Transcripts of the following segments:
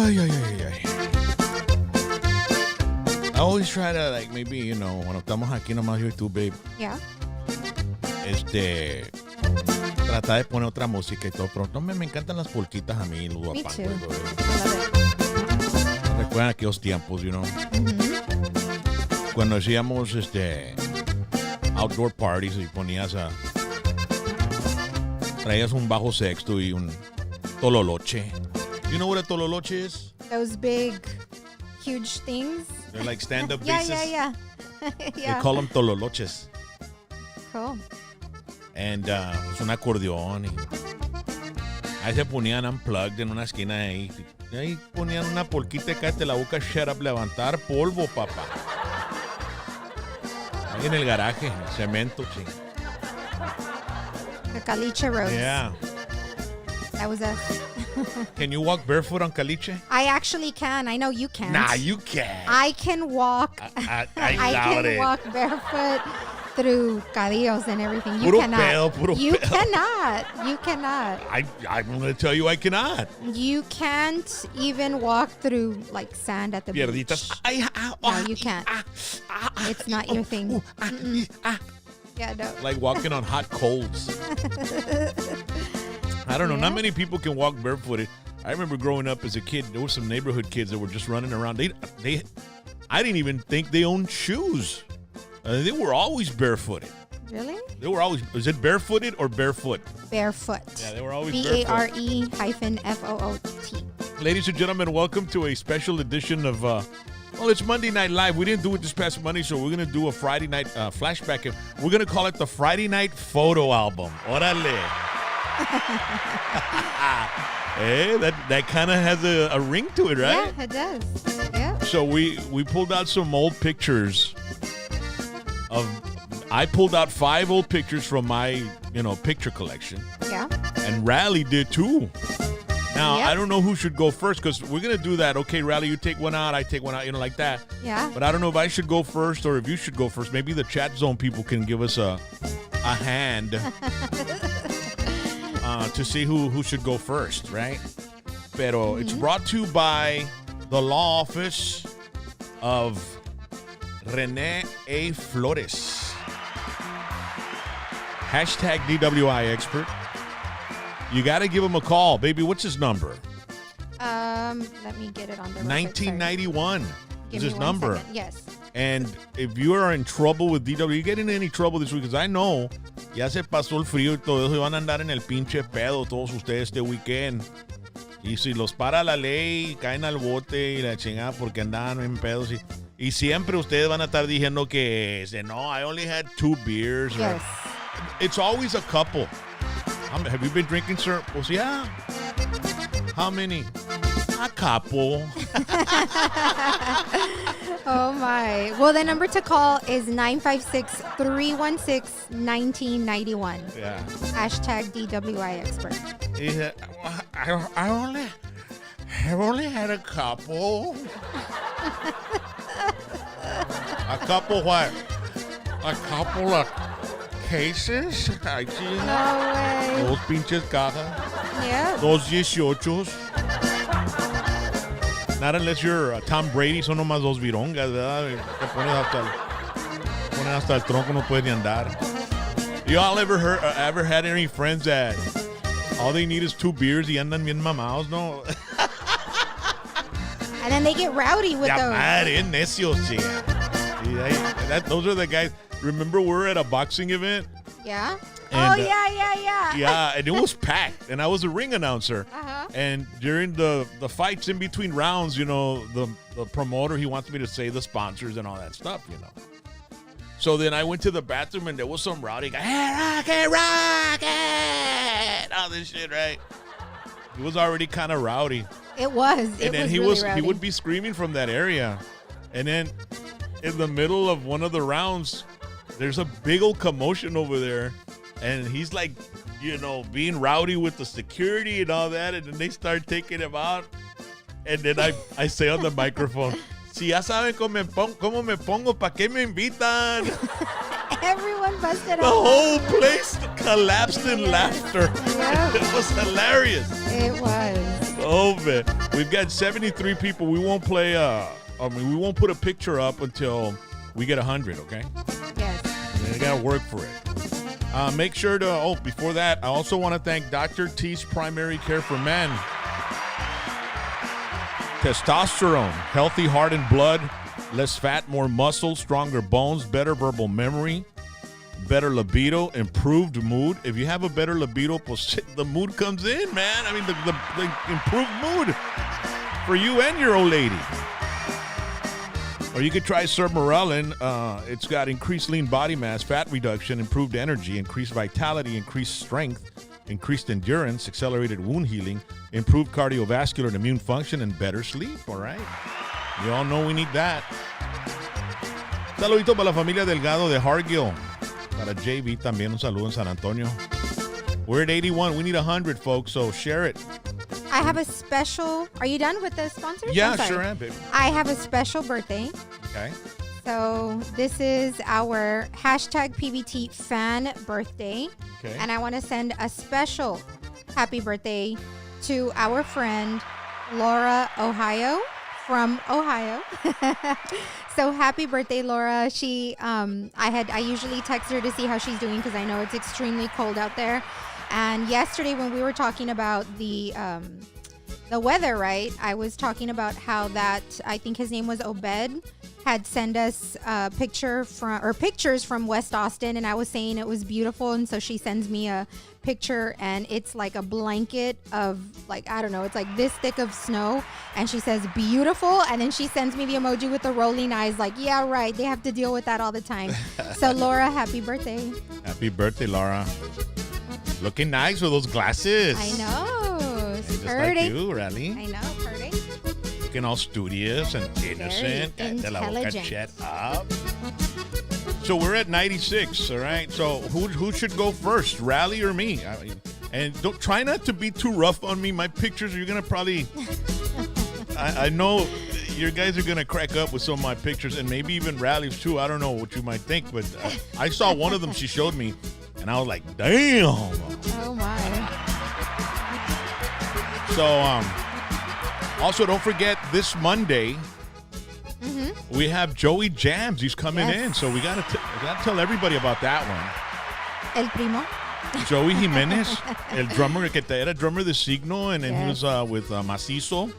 Ay, ay, ay, ay. I always try to, like, maybe, you know, cuando estamos aquí nomás yo y tú, babe. Yeah. Tratar de poner otra música y todo, pero no, me encantan las polquitas a mí, los Me guapangos. too. I love it. Recuerdan aquellos tiempos, you know. Mm-hmm. Cuando hacíamos outdoor parties y traías un bajo sexto y un tololoche. You know what a tololoche is? Those big, huge things. They're like stand-up Yeah, bases. yeah. They call them tololoches. Cool. And es un acordeón. Y ahí se ponían unplugged en una esquina ahí. Y ahí ponían una polquita y cállate la boca, shut up, levantar polvo, papá. Ahí en el garaje, cemento, ching. The Caliche Roads. Yeah. That was us. Can you walk barefoot on Caliche? I actually can. I know you can't. Nah, you can't. I can walk. I I doubt can it. walk barefoot through cadillos and everything. You Puro cannot. pedo, puro you pedo. cannot. You cannot. I'm going to tell you I cannot. You can't even walk through like sand at the Pierditas. beach. Ay, No, you can't. It's not your thing. Yeah, no. Like walking on hot coals. I don't know. Not many people can walk barefooted. I remember growing up as a kid, there were some neighborhood kids that were just running around. I didn't even think they owned shoes. They were always barefooted. Really? They were always, is it barefooted or barefoot? Barefoot. Yeah, they were always barefoot. BARE-FOOT. Ladies and gentlemen, welcome to a special edition of, well, it's Monday Night Live. We didn't do it this past Monday, so we're going to do a Friday night flashback. We're going to call it the Friday Night Photo Album. Órale. Hey, that kind of has a ring to it, right? Yeah, it does. Yeah. So we pulled out some old pictures I pulled out 5 old pictures from my, picture collection. Yeah. And Rally did too. Now, Yep. I don't know who should go first because we're going to do that. Okay, Rally, you take one out, I take one out, like that. Yeah. But I don't know if I should go first or if you should go first. Maybe the chat zone people can give us a hand to see who should go first, right? Pero it's brought to you by the law office of Rene A. Flores. Hashtag DWI expert. You got to give him a call. Baby, what's his number? Let me get it on the 1991 is Give his me 1 number. second. Yes. And if you are in trouble with DW, you get in any trouble this week, because I know ya se pasó el frío y todo eso, y van a andar en el pinche pedo todos ustedes este weekend. Y si los para la ley, caen al bote y la chingada porque andaban en pedos. Y siempre ustedes van a estar diciendo que, no, I only had 2 beers. Yes. It's always a couple. Have you been drinking, sir? Pues yeah. How many? A couple. Oh, my. Well, the number to call is 956-316-1991. Yeah. Hashtag DWI expert. He said, I only had a couple. A couple what? A couple of cases? Ay, sí. No way. Dos pinches cajas. Yeah. Dos 18. Not unless you're Tom Brady, son nomás 2 virongas, ¿verdad? Te pones hasta el tronco, no puedes ni andar. Y'all ever had any friends that all they need is 2 beers y andan bien mamados, no? And then they get rowdy with those. Madre, necios, chica. Those are the guys. Remember we were at a boxing event? Yeah? And, yeah. Yeah, and it was packed, and I was a ring announcer. Uh-huh. And during the fights in between rounds, the promoter, he wants me to say the sponsors and all that stuff, So then I went to the bathroom, and there was some rowdy guy, hey, Rocket! All this shit, right? He was already kind of rowdy. It was. And then he would be screaming from that area. And then in the middle of one of the rounds, there's a big old commotion over there. And he's like, being rowdy with the security and all that. And then they start taking him out. And then I say on the microphone, si ya saben cómo me pongo, ¿pa' qué me invitan? Everyone busted The out. whole place collapsed in laughter. Yeah. It was hilarious. It was. Oh man, we've got 73 people. We won't play. We won't put a picture up until we get 100. Okay. Yes. You gotta work for it. Make sure to. Before that, I also want to thank Dr. T's Primary Care for Men. Testosterone, healthy heart and blood, less fat, more muscle, stronger bones, better verbal memory, better libido, improved mood. If you have a better libido, pues the mood comes in, man. I mean, the improved mood for you and your old lady. Or you could try McAllen. It's got increased lean body mass, fat reduction, improved energy, increased vitality, increased strength, increased endurance, accelerated wound healing, improved cardiovascular and immune function, and better sleep, all right? You all know we need that. Saludito para la familia Delgado de Hargill. Para JV también un saludo en San Antonio. We're at 81. We need 100, folks, so share it. I have a special. Are you done with the sponsors? Yeah, sure am, baby. I have a special birthday. Okay. So this is our hashtag PBT fan birthday. Okay. And I want to send a special happy birthday to our friend Laura from Ohio. So happy birthday, Laura. She I usually text her to see how she's doing because I know it's extremely cold out there. And yesterday when we were talking about the weather, right? I was talking about how that, I think his name was Obed, had sent us pictures from West Austin, and I was saying it was beautiful, and so she sends me a picture, and it's like a blanket of, like, I don't know, it's like this thick of snow, and she says beautiful, and then she sends me the emoji with the rolling eyes, like, yeah, right, they have to deal with that all the time. So Laura, happy birthday. Happy birthday, Laura. Looking nice with those glasses. I know. Just like you, Rally. I know, pretty. Looking all studious and innocent. Very intelligent. Shut up. So we're at 96, all right? So who should go first, Rally or me? And don't try not to be too rough on me. My pictures, you're going to probably... I know your guys are going to crack up with some of my pictures, and maybe even Rally's too. I don't know what you might think, but I saw one of them she showed me, and I was like, damn. Oh, my. So, also, don't forget, this Monday, we have Joey Jams. He's coming in, so we gotta tell everybody about that one. El primo. Joey Jimenez, el drummer, que era drummer de Signo, and then he was with Macizo,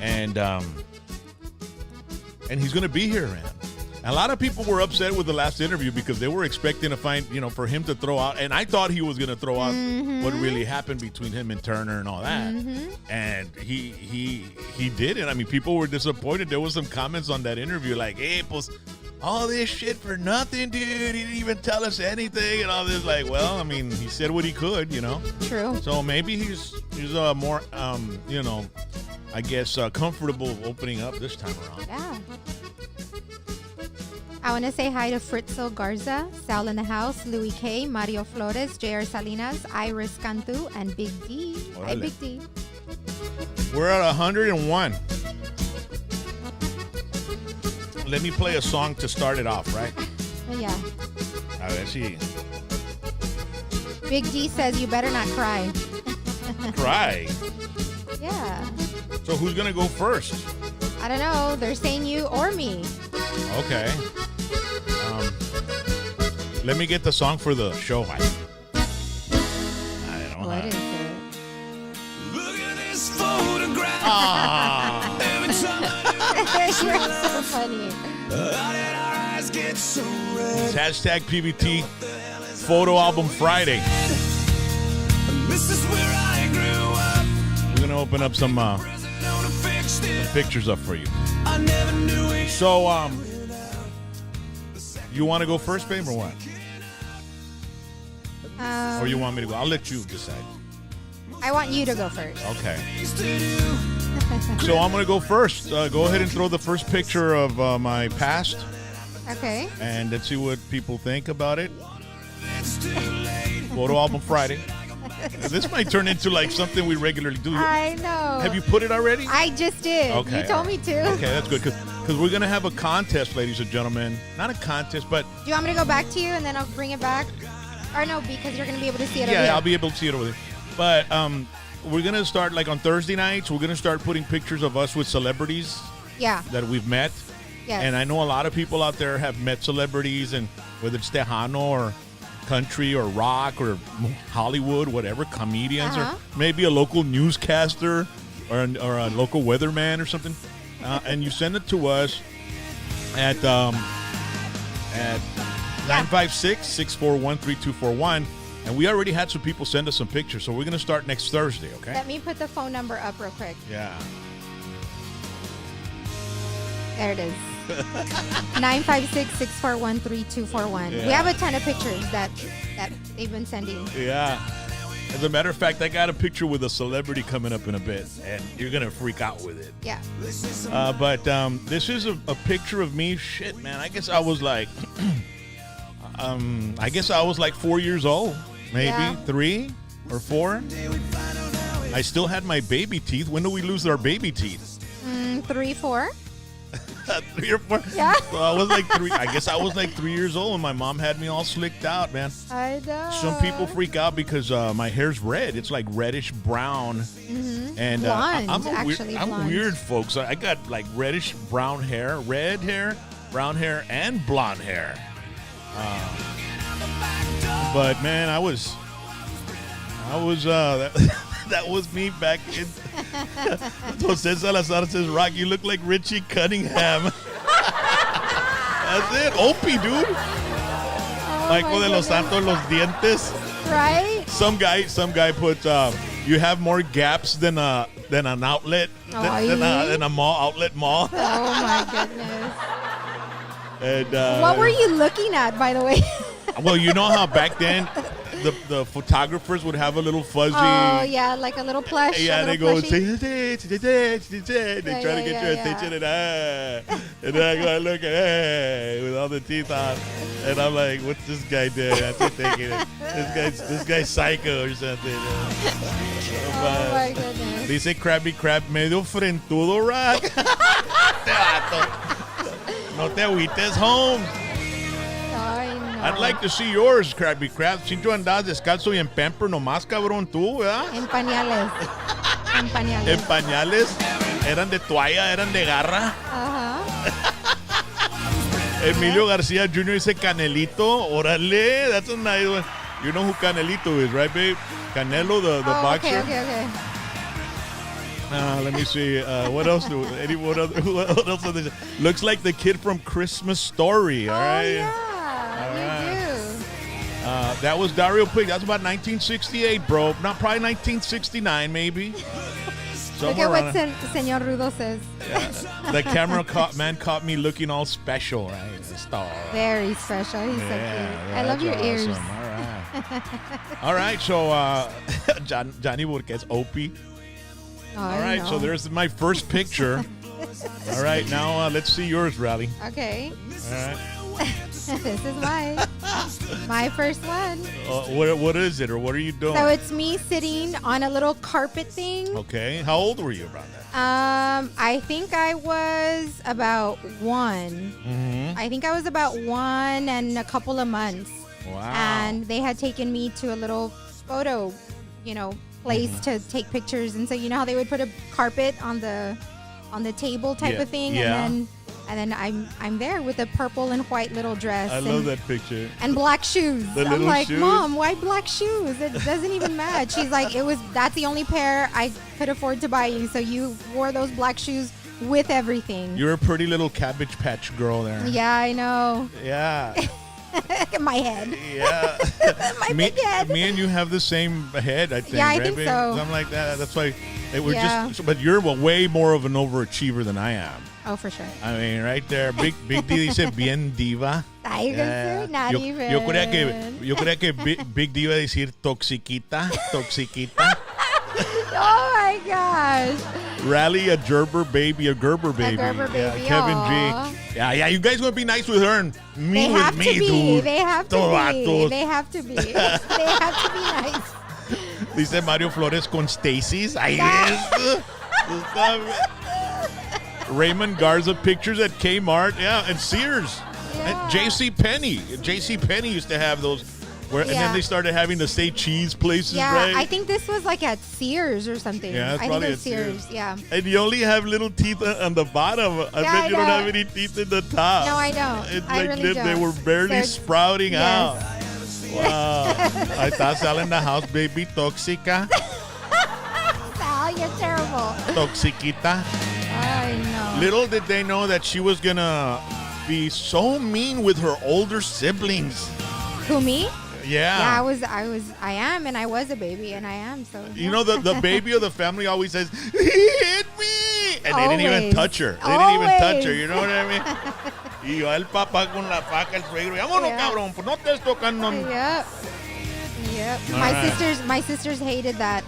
and he's gonna be here, man. A lot of people were upset with the last interview because they were expecting to find, for him to throw out, and I thought he was going to throw out what really happened between him and Turner and all that. And he didn't. I mean, people were disappointed. There was some comments on that interview like, hey, pues, all this shit for nothing, dude. He didn't even tell us anything and all this. Like, well, I mean, he said what he could, True. So maybe he's more, I guess, comfortable opening up this time around. Yeah. I want to say hi to Fritzel Garza, Sal in the House, Louis K, Mario Flores, JR Salinas, Iris Cantu, and Big D. Orale. Hi, Big D. We're at 101. Let me play a song to start it off, right? Yeah. A ver si. Big D says you better not cry. Cry? Yeah. So who's going to go first? I don't know. They're saying you or me. Okay. Let me get the song for the show. I don't know. What is it? Look at this photograph. Ah. You're so funny. How did our eyes get so red? It's hashtag PBT Photo Album Friday. This is where I grew up. We're going to open up some pictures up for you. I never knew it. So, you want to go first, babe, or what? Or you want me to go? I'll let you decide. I want you to go first. Okay. So I'm going to go first. Go ahead and throw the first picture of my past. Okay. And let's see what people think about it. Photo Album Friday. This might turn into like something we regularly do. I know. Have you put it already? I just did. Okay. You told me to. Okay, that's good. Because we're going to have a contest, ladies and gentlemen. Not a contest, but... Do you want me to go back to you and then I'll bring it back? Or no, because you're going to be able to see it over yeah, here. I'll be able to see it over there. But we're gonna start like on Thursday nights. We're gonna start putting pictures of us with celebrities Yeah. that we've met. Yes. And I know a lot of people out there have met celebrities, and whether it's Tejano or country or rock or Hollywood, whatever, comedians or maybe a local newscaster or a local weatherman or something, and you send it to us at 956-641-3241, and we already had some people send us some pictures, so we're going to start next Thursday, okay? Let me put the phone number up real quick. Yeah. There it is. 956-641-3241. Yeah. We have a ton of pictures that they've been sending. Yeah. As a matter of fact, I got a picture with a celebrity coming up in a bit, and you're going to freak out with it. Yeah. But this is a picture of me. Shit, man. I guess I was like, 4 years old, maybe 3 or 4. I still had my baby teeth. When do we lose our baby teeth? 3, 4. 3 or 4. Yeah. So I was like 3. I guess I was like 3 years old, and my mom had me all slicked out, man. I know. Some people freak out because my hair's red. It's like reddish brown. And Blonde, I'm actually blonde. weird, folks. I got like reddish brown hair, red hair, brown hair, and blonde hair. But man, I was that was me back in. Jose Salazar says, Rock, you look like Richie Cunningham. That's it. Opie, dude. Michael de los Santos, los dientes. Right? Some guy put, you have more gaps than an outlet, than a outlet mall. Oh my goodness. And, What were you looking at, by the way? well, you know how back then the photographers would have a little fuzzy. Oh yeah, like a little plush. Yeah, they go, they try to get your yeah. attention, and then I go, look at, hey, with all the teeth on, and I'm like, what's this guy doing? I'm just thinking, this guy's psycho or something. Oh my goodness. Dice Krabby Crab, medio frentudo, Rock. No te agüites, home. Ay, no. I'd like to see yours, Krabby Crab. Si tú andas descalzo y en pamper nomás, cabrón, tú, ¿verdad? En pañales. En pañales. En pañales, eran de toalla, eran de garra. Ajá. Emilio García Jr. dice Canelito. Órale, that's a nice one. You know who Canelito is, right, babe? Canelo, the boxer. Okay. Let me see. What else? Who else? Looks like the kid from Christmas Story. All right. Yeah, All you right. do. That was Dario Pig. That's about 1968, bro. Not probably 1969, maybe. Look at what Señor Rudo says. Yeah. The camera caught me looking all special, right? Star. Very special. He's so cute. I love your ears. Awesome. All right. All right. So, Johnny Burquez, Opie. All right, so there's my first picture. All right, now let's see yours, Riley. Okay. All right. This is my first one. What is it, or what are you doing? So it's me sitting on a little carpet thing. Okay. How old were you around that? I think I was about 1. Mm-hmm. I think I was about 1 and a couple of months. Wow. And they had taken me to a little photo, place to take pictures, and so how they would put a carpet on the table type of thing, and then I'm there with a purple and white little dress. I love that picture. And black shoes. I'm like, shoes? Mom, why black shoes? It doesn't even match. She's like, that's the only pair I could afford to buy you, so you wore those black shoes with everything. You're a pretty little Cabbage Patch girl there. Yeah, I know. Yeah. My head. Yeah. My big head. Me and you have the same head, I think. Yeah, I right, think babe? so. Something like that. That's why we're Yeah. but you're way more of an overachiever than I am. Oh, for sure. I mean, right there, Big D dice bien diva. Not even. Yo creía que Big D iba a decir toxiquita. Oh my gosh. Rally, a Gerber baby. A Gerber baby. Yeah, Kevin Aw. G. Yeah, you guys gonna be nice with her and me They with have me, to be. dude. They have to be. Vatos. They have to be. They have to be nice. Dice Mario Flores con Stacy's. Ahí es. Raymond Garza pictures at Kmart. Yeah, and Sears. Yeah. And J.C. Penney. J.C. Penney used to have those And then they started having the say cheese places, Yeah, right? I think this was like at Sears or something. Yeah, it's I think probably it was at Sears. Sears. Yeah. And you only have little teeth on the bottom. I Yeah, bet I you don't know. have any teeth in the top. No, I don't. It's I like really they don't. were barely So- sprouting Yes. out. Wow. I thought Sal in the house, baby. Toxica. Sal, you're terrible. Toxiquita. I know. Little did they know that she was going to be so mean with her older siblings. Who, me? Yeah. Yeah, I am, and I was a baby, and I am, so. You know, the baby of the family always says, he hit me. And they didn't even Always. touch her. They didn't even touch her. Always. You know what I mean? Y yo, el papá con la faca, el suegro. Vámonos, Yeah. cabrón. Pues no te estés tocando. Yep. Yep. All right. My sisters hated that.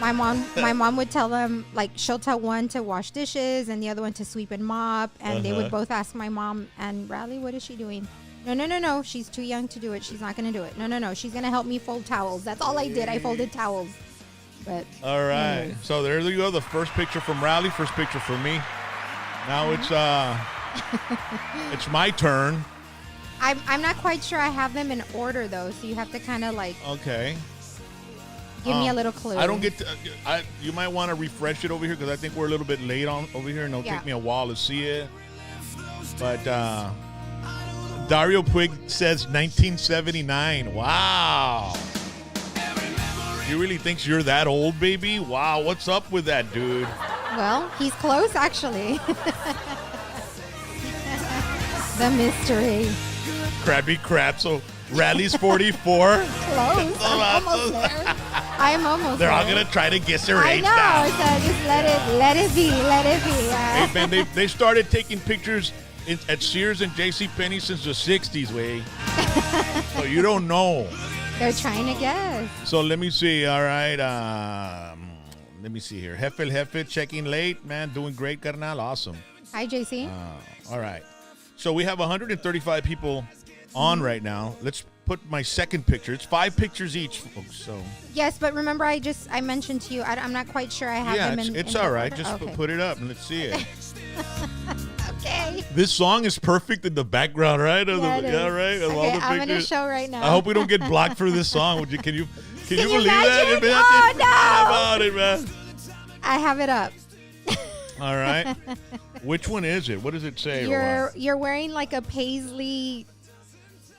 My mom would tell them, like, she'll tell one to wash dishes and the other one to sweep and mop, and they would both ask my mom, and Riley, what is she doing? No, she's too young to do it. She's not going to do it. No, she's going to help me fold towels. That's all I did. I folded towels. But All right. anyways. So there you go. The first picture from Riley, first picture from me. Now it's my turn. I'm not quite sure I have them in order, though, so you have to kind of, like, Okay. give me a little clue. I don't get to. You might want to refresh it over here because I think we're a little bit late on over here, and it'll Yeah. take me a while to see it. But Dario Puig says 1979. Wow. He really thinks you're that old, baby? Wow. What's up with that, dude? Well, he's close, actually. The mystery. Krabby Crab. So Rally's 44. Close. I'm almost there. I'm almost They're there. all gonna try to guess their I age know. now. So just let it be. Hey man, they started taking pictures at Sears and JCPenney since the 60s, way. So you don't know. They're trying to guess. So let me see. All right. Let me see here. Jefe, checking late. Man, doing great, carnal. Awesome. Hi, JC. All right. So we have 135 people on right now. Let's put my second picture. It's 5 pictures each, folks. So Yes, but remember, I mentioned to you, I'm not quite sure I have yeah, them in. it's in all right. order. Just Okay. put it up and let's see it. Okay. This song is perfect in the background, right? Yeah, it is. Right. Of all Okay, the I'm gonna pictures. show right now. I hope we don't get blocked for this song. Would you? Can you you believe that? imagine? Imagine. Oh, no. How about it, man? I have it up. All right. Which one is it? What does it say? You're wearing like a paisley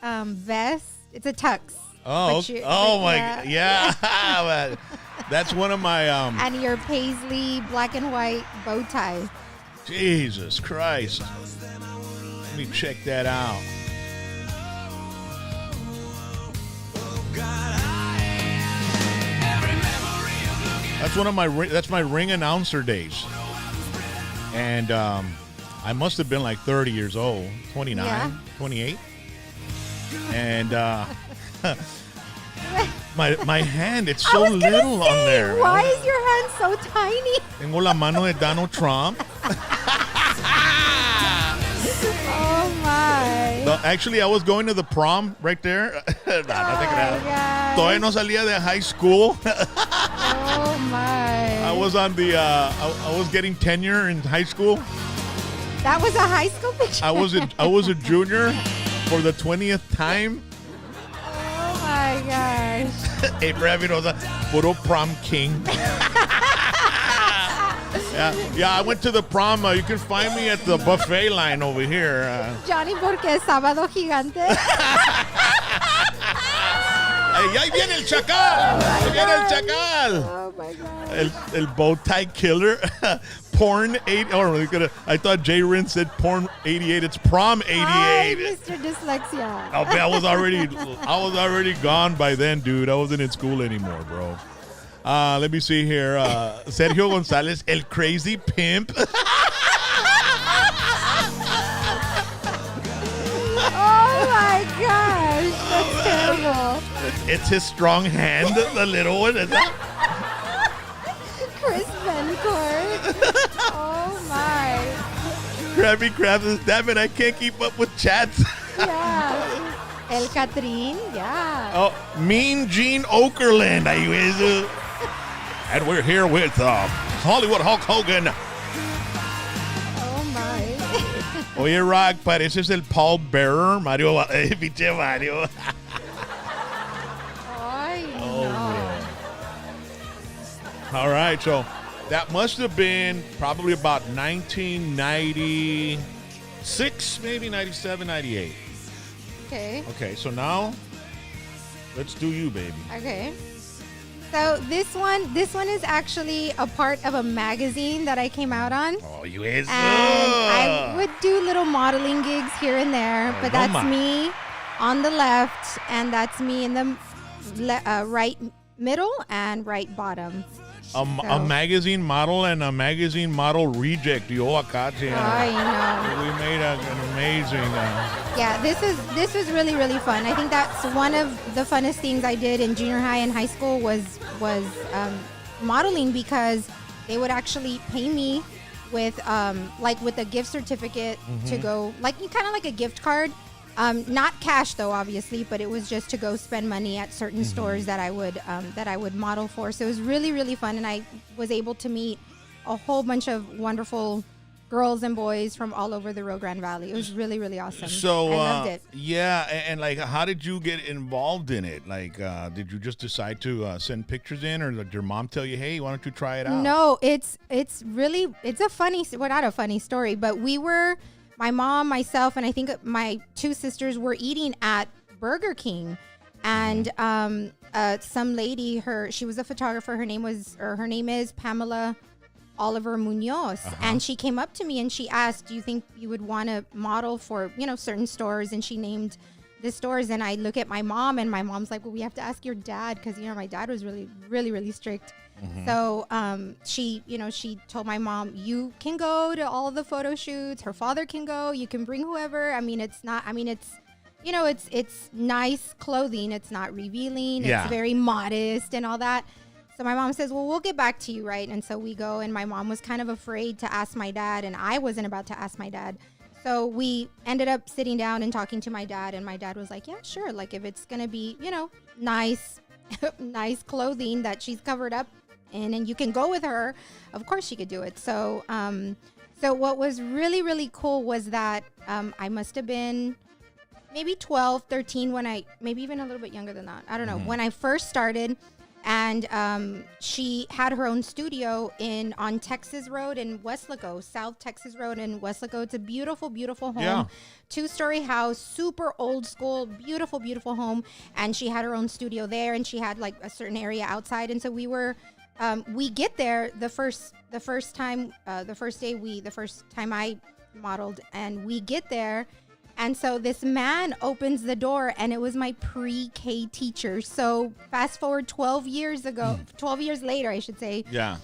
vest. It's a tux. Oh, But you- oh but my, yeah. yeah. That's one of my And your paisley black and white bow tie. Jesus Christ. Let me check that out. That's one of my ring announcer days. And I must have been like 30 years old, 29, Yeah. 28. And my hand, it's so I was gonna little say, on there. Why is your hand so tiny? Tengo la mano de Donald Trump. Oh my. No, actually, I was going to the prom right there. No, no te creas. God. Todavía no salía de high school. Oh my. I was on the. I was getting tenure in high school. That was a high school picture. I was a junior for the 20th time. Oh my gosh. Hey, Bravirosa, puro prom king. Yeah, I went to the prom. You can find me at the buffet line over here. Johnny, porque es sábado gigante. Hey, ahí viene el chacal. Ahí viene el chacal. Oh my god. El bow tie killer. Porn 8. Oh, I thought Jay Rin said porn 88. It's prom 88. Hi, Mr. Dyslexia. Oh, man, I was already gone by then, dude. I wasn't in school anymore, bro. Let me see here. Sergio Gonzalez, El Crazy Pimp. Oh my gosh. That's terrible. It's his strong hand, the little one. Chris Bencourt. Oh my. Krabby Crab says, damn it, I can't keep up with chats. Yeah. El Catrín. Yeah. Oh, Mean Gene Okerlund. Ahí ves. And we're here with Hollywood Hulk Hogan. Oh my. Oye, Rock, pareces el Paul Bearer, Mario. Pinche Mario. All right, so that must have been probably about 1996, maybe 97, 98. Okay. Okay, so now let's do you, baby. Okay. So this one is actually a part of a magazine that I came out on. Oh, you is. And I would do little modeling gigs here and there, but that's ma. me on the left, and that's me in the right middle and right bottom. A magazine model and a magazine model reject. Yo, acá, I know. we made an amazing. Yeah, this was really, really fun. I think that's one of the funnest things I did in junior high and high school was modeling, because they would actually pay me with with a gift certificate to go, kind of like a gift card. Not cash though, obviously, but it was just to go spend money at certain stores that I would model for. So it was really, really fun, and I was able to meet a whole bunch of wonderful girls and boys from all over the Rio Grande Valley. It was really, really awesome. So I loved it. Yeah, and like, how did you get involved in it? Like, did you just decide to send pictures in, or did your mom tell you, "Hey, why don't you try it out"? No, it's a funny, well, not a funny story, but we were. My mom, myself, and I think my two sisters were eating at Burger King, and some lady, she was a photographer. Her name is Pamela Oliver Munoz, and she came up to me and she asked, "Do you think you would want to model for certain stores?" And she named the stores, and I look at my mom, and my mom's like, "Well, we have to ask your dad, because my dad was really, really, really strict." So she told my mom, "You can go to all the photo shoots. Her father can go. You can bring whoever. It's nice clothing. It's not revealing. Yeah. It's very modest and all that." So my mom says, "Well, we'll get back to you, right?" And so we go, and my mom was kind of afraid to ask my dad, and I wasn't about to ask my dad. So we ended up sitting down and talking to my dad, and my dad was like, "Yeah, sure. Like, if it's going to be, nice, nice clothing that she's covered up in, and you can go with her, of course she could do it." So so what was really, really cool was that I must have been maybe 12, 13 maybe even a little bit younger than that. I don't know. When I first started, and she had her own studio on Texas Road in Westlaco, South Texas Road in Westlaco. It's a beautiful, beautiful home. Yeah. 2-story house, super old school, beautiful, beautiful home. And she had her own studio there, and she had like a certain area outside. And so we get there the first time I modeled, and we get there. And so this man opens the door, and it was my pre-K teacher. So fast forward 12 years later, I should say. Yeah.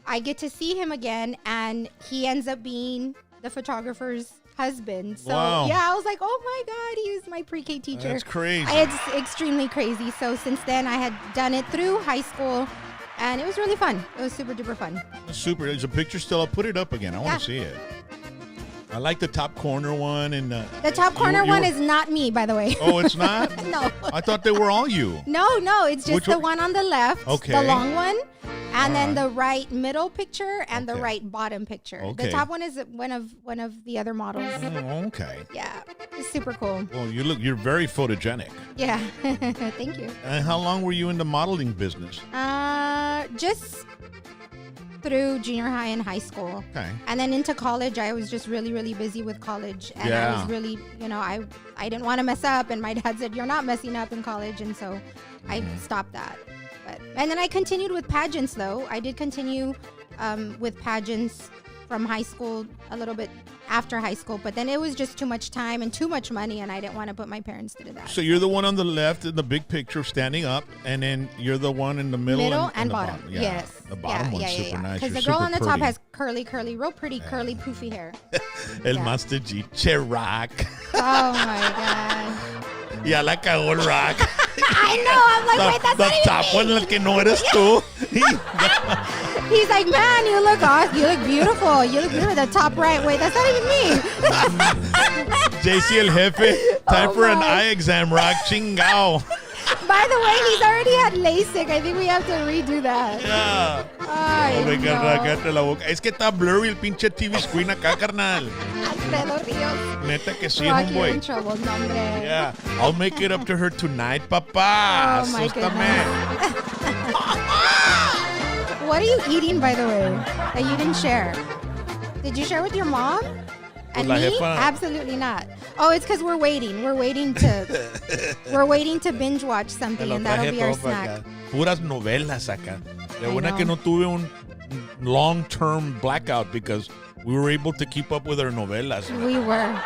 I get to see him again, and he ends up being the photographer's husband. So yeah, I was like, "Oh my God, he's my pre-K teacher." That's crazy. It's extremely crazy. So since then, I had done it through high school, and it was really fun. It was super duper fun. Super. Is the picture still up? Put it up again. I want to see it. I like the top corner one, and the top corner one is not me, by the way. Oh, it's not? No. I thought they were all you. No, it's just the one on the left, the long one, and then the right middle picture and the right bottom picture. Okay. The top one is one of the other models. Oh, okay. Yeah, it's super cool. Well, you're very photogenic. Yeah, thank you. And how long were you in the modeling business? Just through junior high and high school. Okay. And then into college, I was just really, really busy with college. And I was really, I didn't want to mess up. And my dad said, "You're not messing up in college." And so I stopped that. And then I continued with pageants, though. I did continue with pageants from high school, a little bit after high school. But then it was just too much time and too much money, and I didn't want to put my parents through that. So you're the one on the left in the big picture standing up, and then you're the one in the middle and bottom. Yeah. Yes. The bottom one's super nice. Because the girl on the top has curly, real pretty, curly, poofy hair. El Master G. Rock. Oh, my God. Yeah, like a old rock. I know. I'm like, wait, that's not even the top me. one, el que no eres tú. He's like, "Man, you look awesome. You look beautiful. You look beautiful." The top right. Wait, that's not even me. JC el Jefe, time for an eye exam, rock. Chingao. By the way, he's already had LASIK. I think we have to redo that. Yeah. Ay, Hombre, no. cállate la boca. Es que está blurry el pinche TV screen acá, carnal. Alfredo Ríos. Neta que sí, Rock, you're in homeboy. trouble, no, hombre. Yeah. I'll make it up to her tonight, papá. Oh, my Asústame. What are you eating, by the way, that you didn't share? Did you share with your mom? And la me? jefa. Absolutely not. Oh, it's because we're waiting. We're waiting to binge watch something, and that'll be our snack. Puras novelas acá. De I buena que know. no tuve un long-term blackout because we were able to keep up with our novelas. We were.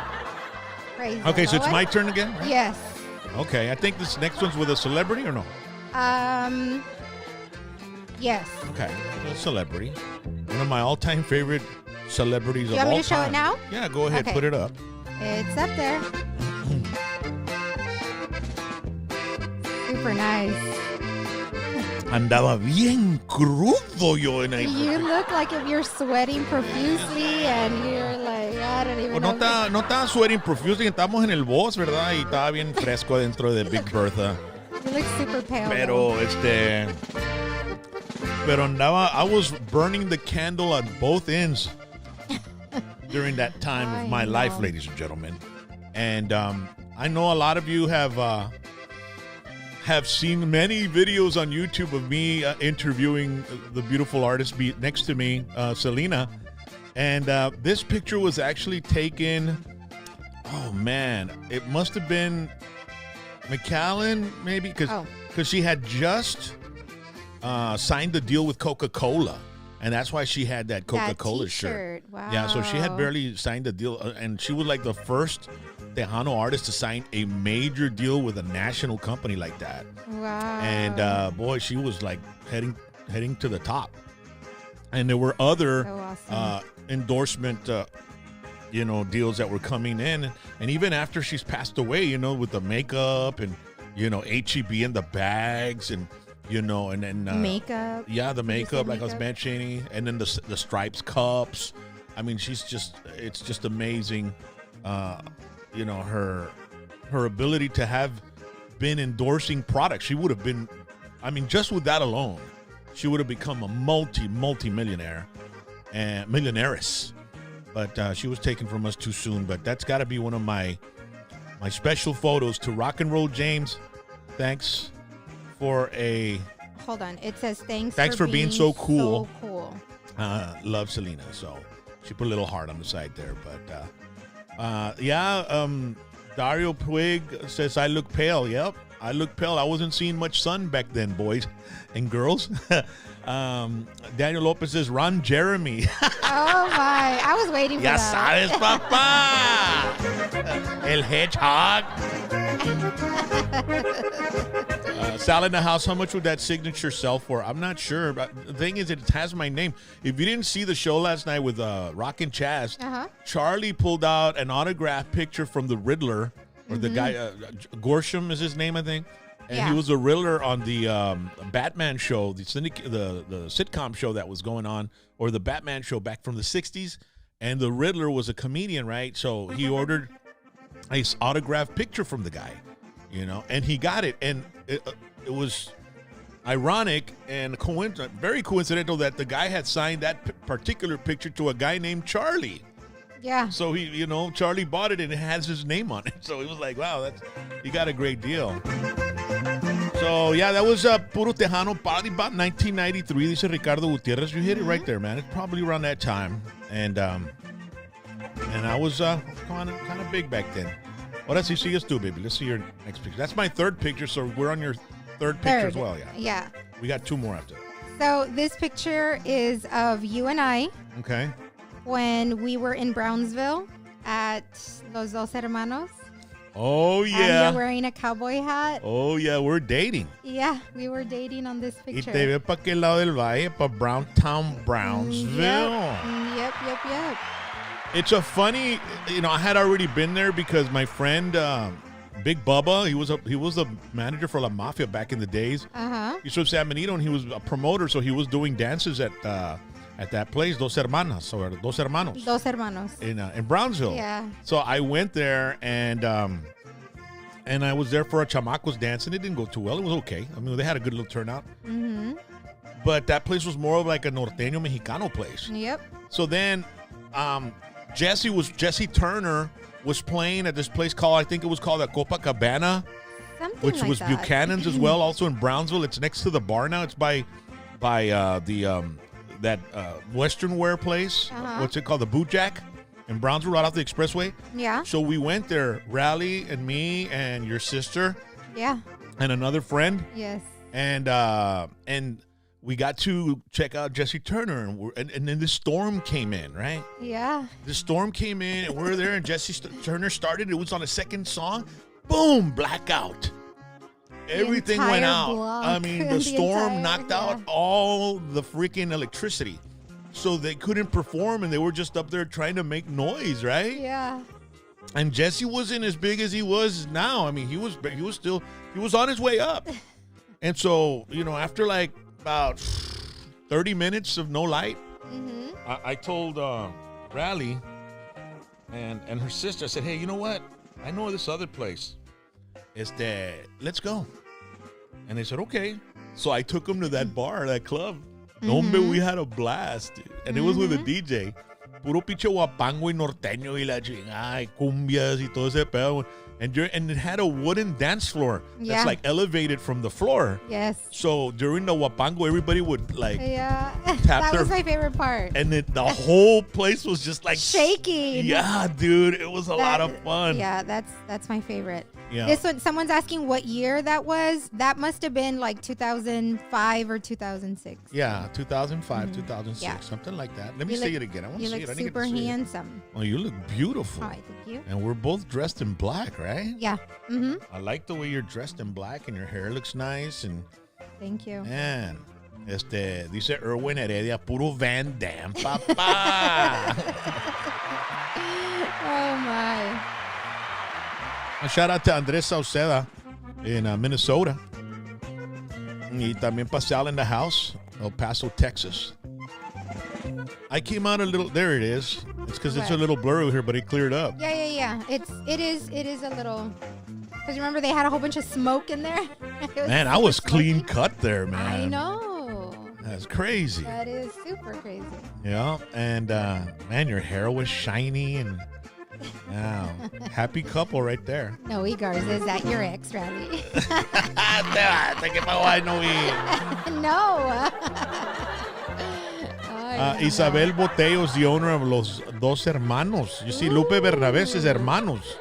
Crazy. Okay, so it's What? my turn again? Right? Yes. Okay, I think this next one's with a celebrity or no? Yes. Okay, a celebrity. One of my all-time favorite celebrities You of want all me to show it time. now? Yeah, go ahead, Okay. put it up. It's up there. Super nice. Andaba bien crudo yo en ahí. You look like if you're sweating profusely and you're like, I don't even Pues know. no estaba sweating profusely, estábamos en el boss, ¿verdad? Y estaba bien fresco dentro de Big Bertha. You look super pale. Pero andaba, I was burning the candle at both ends during that time I of my life, know. ladies and gentlemen. And I know a lot of you have seen many videos on YouTube of me interviewing the beautiful artist next to me, Selena. And this picture was actually taken, oh man, it must have been McAllen, maybe, because she had just signed the deal with Coca-Cola, and that's why she had that Coca-Cola shirt. Wow. Yeah, so she had barely signed the deal, and she was like the first Tejano artist to sign a major deal with a national company like that. Wow. And boy, she was like heading to the top. And there were other So awesome. endorsement deals that were coming in, and even after she's passed away, with the makeup and HEB and the bags and and then makeup. yeah, the Did you say makeup like I was makeup? mentioning, and then the stripes cups. I mean, it's just amazing. Her ability to have been endorsing products. She would have been, I mean, just with that alone, she would have become a multi-millionaire and millionaires. But she was taken from us too soon. But that's got to be one of my special photos to RocknRollJames. Thanks for a. Hold on. It says thanks for being so cool. So cool. Love Selena. So she put a little heart on the side there. But Dario Puig says, I look pale. Yep, I look pale. I wasn't seeing much sun back then, boys and girls. Daniel Lopez says, Ron Jeremy. Oh my! I was waiting for Ya that. sabes, papá. El hedgehog. Sal in the house, how much would that signature sell for? I'm not sure. But the thing is, it has my name. If you didn't see the show last night with Rock and Chaz, Charlie pulled out an autographed picture from the Riddler, or the guy, Gorsham is his name, I think. And he was a Riddler on the Batman show, the sitcom show that was going on, or the Batman show back from the 60s. And the Riddler was a comedian, right? So he ordered a autographed picture from the guy, and he got it. And it was ironic and very coincidental that the guy had signed that particular picture to a guy named Charlie. Yeah. So he, Charlie bought it and it has his name on it. So he was like, wow, he got a great deal. So yeah, that was Puro Tejano, probably about 1993. Dice Ricardo Gutierrez. You hit it right there, man. It's probably around that time. And I was kind of big back then. Well, let's see us do, baby. Let's see your next picture. That's my third picture, so we're on your third picture as well. Yeah. We got two more after. So this picture is of you and I Okay. when we were in Brownsville at Los Dos Hermanos. Oh And yeah. you're wearing a cowboy hat. Oh yeah, we're dating. Yeah, we were dating on this Y picture. te ve pa' aquel lado del valle, pa' Brownsville. Yep. It's a funny, I had already been there because my friend, Big Bubba, he was the manager for La Mafia back in the days. He's from San Benito, and he was a promoter, so he was doing dances at that place, Dos Hermanos Dos Hermanos. in Brownsville. Yeah. So I went there, and I was there for a chamacos dance, and it didn't go too well. It was okay. I mean, they had a good little turnout. Mm-hmm. But that place was more of like a norteño Mexicano place. Yep. So then Jesse Turner was playing at this place I think it was called Copacabana, Something which like was that. Buchanan's as well, also in Brownsville. It's next to the bar now. It's by by that Western wear place. What's it called? The Boot Jack in Brownsville, right off the expressway. Yeah. So we went there, Rally and me and your sister. Yeah. And another friend. Yes. And we got to check out Jesse Turner, and then the storm came in, right? Yeah. The storm came in, and we're there, and Jesse Turner started. It was on the second song. Boom, blackout. Everything went out. Block. I mean, the storm knocked out all the freaking electricity. So they couldn't perform, and they were just up there trying to make noise, right? Yeah. And Jesse wasn't as big as he was now. I mean, he was on his way up. And so, after like about 30 minutes of no light, I told Rally and her sister, I said, hey, you know what? I know this other place. Let's go. And they said, okay. So I took them to that bar, that club. No, hombre, we had a blast, dude. And it was with a DJ. Puro pinche guapango y norteño y la chingada y cumbias y todo ese pedo. And it had a wooden dance floor that's like elevated from the floor. Yes. So during the wapango, everybody would like tap that was my favorite part. And the whole place was just like shaking. Yeah, dude, it was a lot of fun. Yeah, that's my favorite. Yeah. This one, someone's asking what year that was. That must have been like 2005 or 2006. Yeah, 2005, 2006, something like that. Let me see it again. I want to see it. You look super handsome. Oh, you look beautiful. Oh, thank you. And we're both dressed in black, right? Yeah. Mm-hmm. I like the way you're dressed in black and your hair looks nice. And thank you. Man, dice Erwin Heredia, puro Van Damme, papá. Oh my. A shout out to Andres Sauceda in Minnesota. Y también Pascal in the house, El Paso, Texas. I came out a little. There it is. It's because it's a little blurry here, but it cleared up. Yeah. It is a little. Because remember they had a whole bunch of smoke in there. Man, I was clean cut there, man. I know. That's crazy. That is super crazy. Yeah, and man, your hair was shiny and. Wow. Happy couple right there. No, Garza, is that your ex, Randy? No. Isabel Boteo is the owner of Los Dos Hermanos. You see, Lupe Bernabé is hermanos.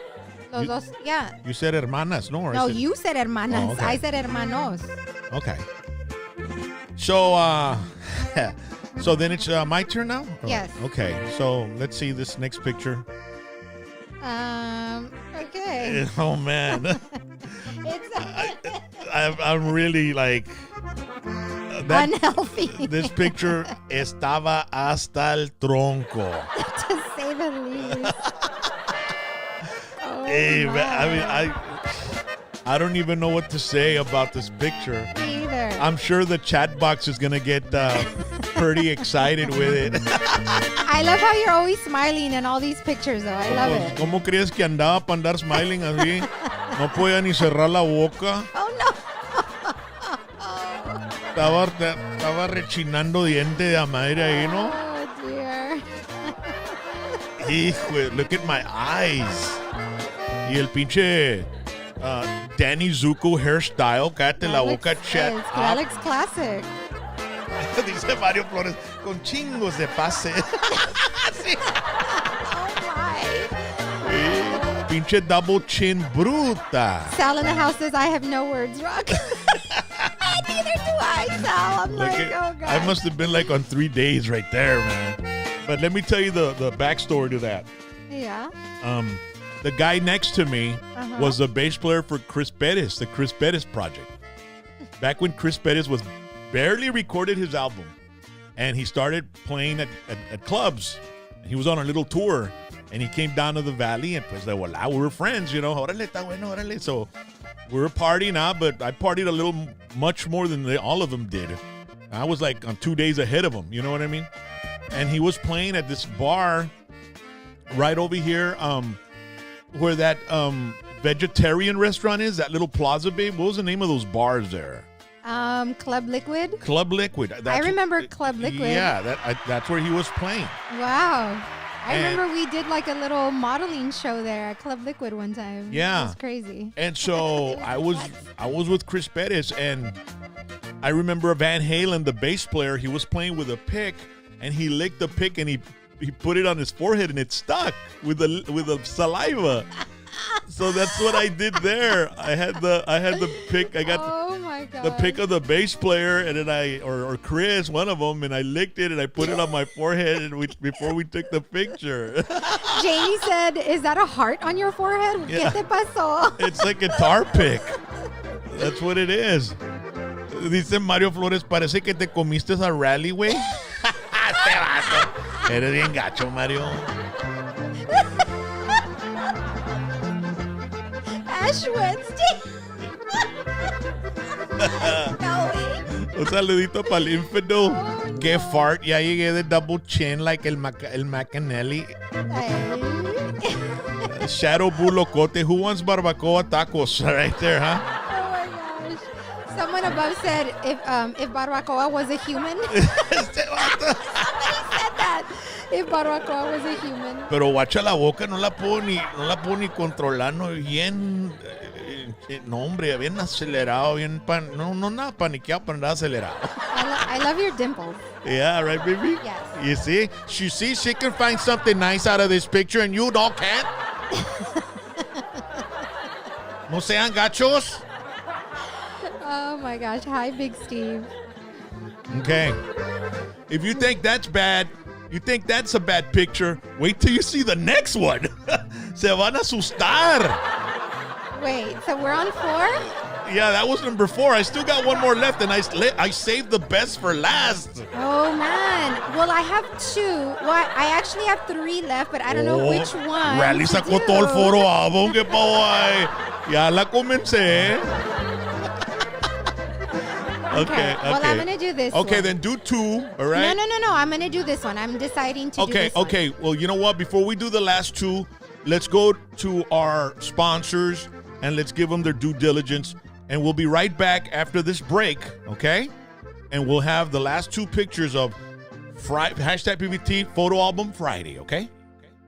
Los dos, yeah. You said hermanas, no? No, you said hermanas. Oh, okay. I said hermanos. Okay. So, so then it's my turn now? Yes. Okay. So let's see this next picture. Okay. Oh man. I'm really like unhealthy. This picture estaba hasta el tronco. To say the least. Hey, man, I don't even know what to say about this picture. Me either. I'm sure the chat box is gonna get pretty excited with it. I love how you're always smiling in all these pictures, though. I love it. ¿Cómo crees que andaba para andar smiling así? No podía ni cerrar la boca. Oh, no. Estaba rechinando diente de a madre ahí, ¿no? Oh, dear. Hijo, look at my eyes. Y el pinche Danny Zuko hairstyle. Cállate la boca, chat. That looks classic. Dice Mario Flores, con chingos de pase. Sí. Oh, my. Pinche double chin bruta. Sal in the house says, I have no words, Rock. Neither do I, Sal. I'm oh, God. I must have been like on 3 days right there, man. But let me tell you the backstory to that. Yeah. The guy next to me was the bass player for Chris Perez, the Chris Perez project. Back when Chris Perez was barely recorded his album, and he started playing at clubs. He was on a little tour, and he came down to the valley, and pues, we were friends, Órale, está bueno, órale. So we were partying out, but I partied a little much more than all of them did. I was like on 2 days ahead of him, you know what I mean? And he was playing at this bar right over here, where that vegetarian restaurant is, that little Plaza Babe. What was the name of those bars there? Club Liquid. Club Liquid. I remember Club Liquid. Yeah, that's where he was playing. Wow. I remember we did like a little modeling show there at Club Liquid one time. Yeah. It was crazy. And so I was with Chris Perez, and I remember Van Halen, the bass player, he was playing with a pick, and he licked the pick, and he put it on his forehead, and it stuck with the saliva. So that's what I did there. I had the pick. I got the pick of the bass player, and then or Chris, one of them, and I licked it and I put it on my forehead, and before we took the picture. Jamie said, "Is that a heart on your forehead? Yeah. ¿Qué te pasó?" It's like a guitar pick. That's what it is. Dice Mario Flores, parece que te comiste a rally, güey. Este vato. Eres bien gacho, Mario. Ash Wednesday. Un saludito para el infidel. Que fart. Ya llegué de double chin like el McAllen. Shadow Bulocote. Who wants barbacoa tacos? Right there, huh? Oh my gosh. Someone above said if barbacoa was a human. Somebody said that. If barbacoa was a human. Pero guacha la boca, no la puedo ni controlar, no, bien, no hombre, bien acelerado, bien no nada paniqueado, pero nada acelerado. I love your dimples. Yeah, right, baby? Yes. You see? She can find something nice out of this picture and you don't can't? No sean gachos. Oh my gosh. Hi, Big Steve. Okay. If you think that's bad, you think that's a bad picture, wait till you see the next one. Se van a asustar. Wait, so we're on 4? Yeah, that was number 4. I still got one more left, and I saved the best for last. Oh, man. Well, I have 2. Well, I actually have 3 left, but I don't know which one. Rally to sacó do. todo el foro álbum. ¿Qué pavoy? Ya la comencé. Okay. Well, I'm going to do this Okay, one. then do 2, all right? No. I'm going to do this one. I'm deciding to do this Okay. Well, you know what? Before we do the last 2, let's go to our sponsors and let's give them their due diligence. And we'll be right back after this break, okay? And we'll have the last 2 pictures of hashtag PVT Photo Album Friday, okay?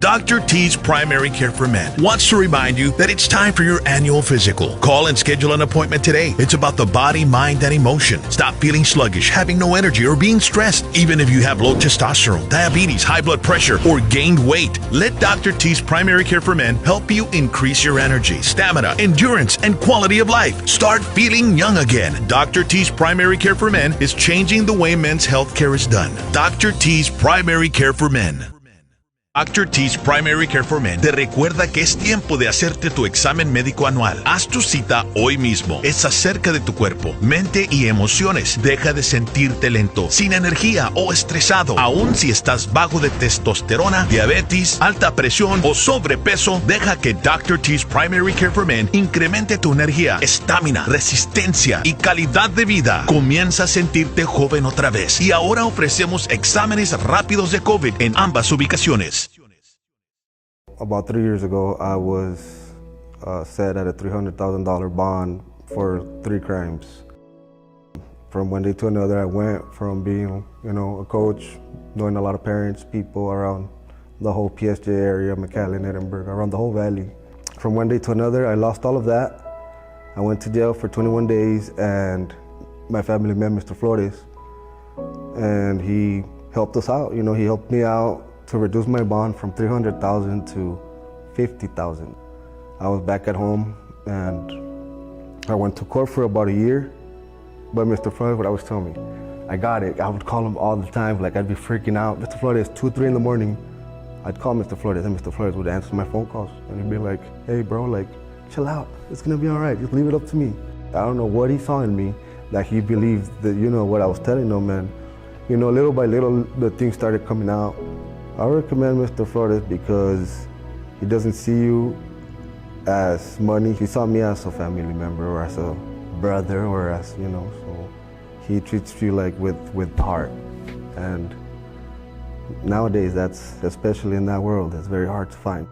Dr. T's Primary Care for Men wants to remind you that it's time for your annual physical. Call and schedule an appointment today. It's about the body, mind, and emotion. Stop feeling sluggish, having no energy, or being stressed. Even if you have low testosterone, diabetes, high blood pressure, or gained weight, let Dr. T's Primary Care for Men help you increase your energy, stamina, endurance, and quality of life. Start feeling young again. Dr. T's Primary Care for Men is changing the way men's health care is done. Dr. T's Primary Care for Men. Dr. T's Primary Care for Men te recuerda que es tiempo de hacerte tu examen médico anual. Haz tu cita hoy mismo. Es acerca de tu cuerpo, mente y emociones. Deja de sentirte lento, sin energía o estresado. Aún si estás bajo de testosterona, diabetes, alta presión o sobrepeso, deja que Dr. T's Primary Care for Men incremente tu energía, estamina, resistencia y calidad de vida. Comienza a sentirte joven otra vez. Y ahora ofrecemos exámenes rápidos de COVID en ambas ubicaciones. About 3 years ago, I was set at a $300,000 bond for 3 crimes. From one day to another, I went from being, a coach, knowing a lot of parents, people around the whole PSJ area, McAllen, Edinburgh, around the whole valley. From one day to another, I lost all of that. I went to jail for 21 days, and my family met Mr. Flores, and he helped us out. He helped me out to reduce my bond from $300,000 to $50,000. I was back at home, and I went to court for about a year. But Mr. Flores would always tell me, I got it. I would call him all the time, like I'd be freaking out. Mr. Flores, 2, 3 in the morning, I'd call Mr. Flores, and Mr. Flores would answer my phone calls, and he'd be like, hey bro, chill out. It's gonna be all right. Just leave it up to me. I don't know what he saw in me that he believed that, what I was telling him, and little by little, the things started coming out. I recommend Mr. Flores because he doesn't see you as money. He saw me as a family member or as a brother or as, so he treats you with heart. And nowadays, that's, especially in that world, that's very hard to find.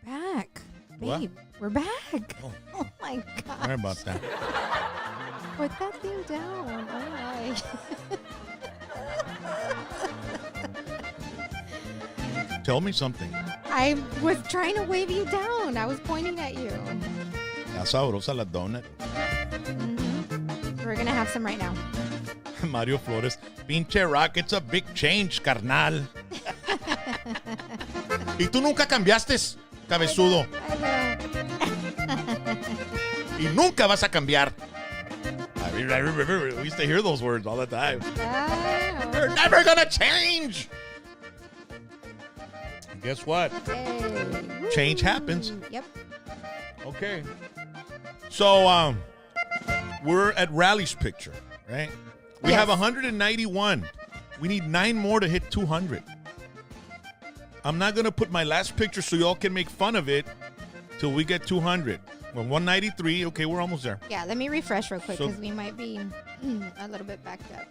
We're back. What? Babe, we're back. Oh my God. Sorry about that. Put that thing down. Oh my. Tell me something. I was trying to wave you down. I was pointing at you. Está sabrosa la donut. We're gonna have some right now. Mario Flores. Pinche Rock, it's a big change, carnal. Y tú nunca cambiaste, cabezudo. I know. Y nunca vas a cambiar. We used to hear those words all the time. Ah, You're never gonna change. And guess what? hey. Change happens. Yep. Okay. So we're at Rally's picture, right? We Yes. have 191. We need 9 more to hit 200. I'm not gonna put my last picture so y'all can make fun of it till we get 200. Well, 193. Okay, we're almost there. Yeah, let me refresh real quick So- because we might be a little bit backed up.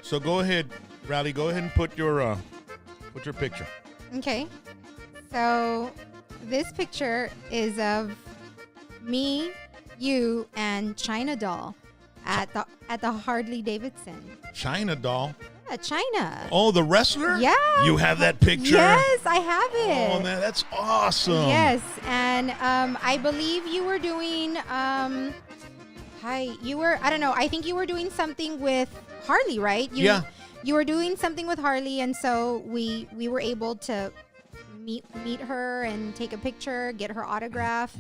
So go ahead, Rally. Go ahead and put your picture. Okay. So this picture is of me, you, and Chyna doll at the Harley Davidson. Chyna doll. Yeah, Chyna. Oh, the wrestler? Yeah. You have that picture? Yes, I have it. Oh, man, that's awesome. Yes, and I believe you were doing I don't know. I think you were doing something with Harley, right? Yeah. You were doing something with Harley, and so we were able to meet her and take a picture, get her autograph.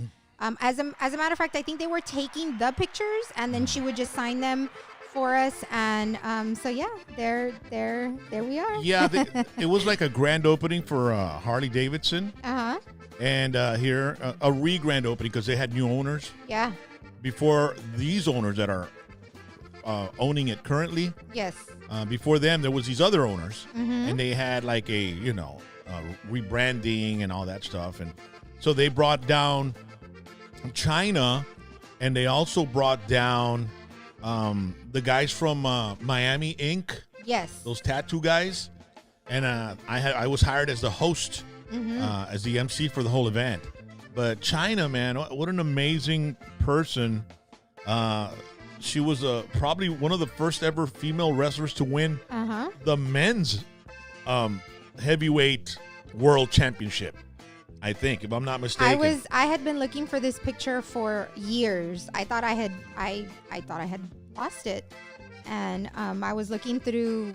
As a matter of fact, I think they were taking the pictures, and then she would just sign them for us. And so yeah, there we are. Yeah, it was like a grand opening for Harley Davidson, Uh huh. and here a re-grand opening because they had new owners Yeah. before these owners that are owning it currently. Yes. Before them, there was these other owners, Mm-hmm. and they had like a rebranding and all that stuff, and so they brought down Chyna, and they also brought down the guys from Miami Inc. Yes. Those tattoo guys, and I was hired as the host, as the MC for the whole event. But Chyna, man, what an amazing person! She was probably one of the first ever female wrestlers to win Uh huh. the men's heavyweight world championship. I think, if I'm not mistaken. I had been looking for this picture for years. I thought I had lost it, and I was looking through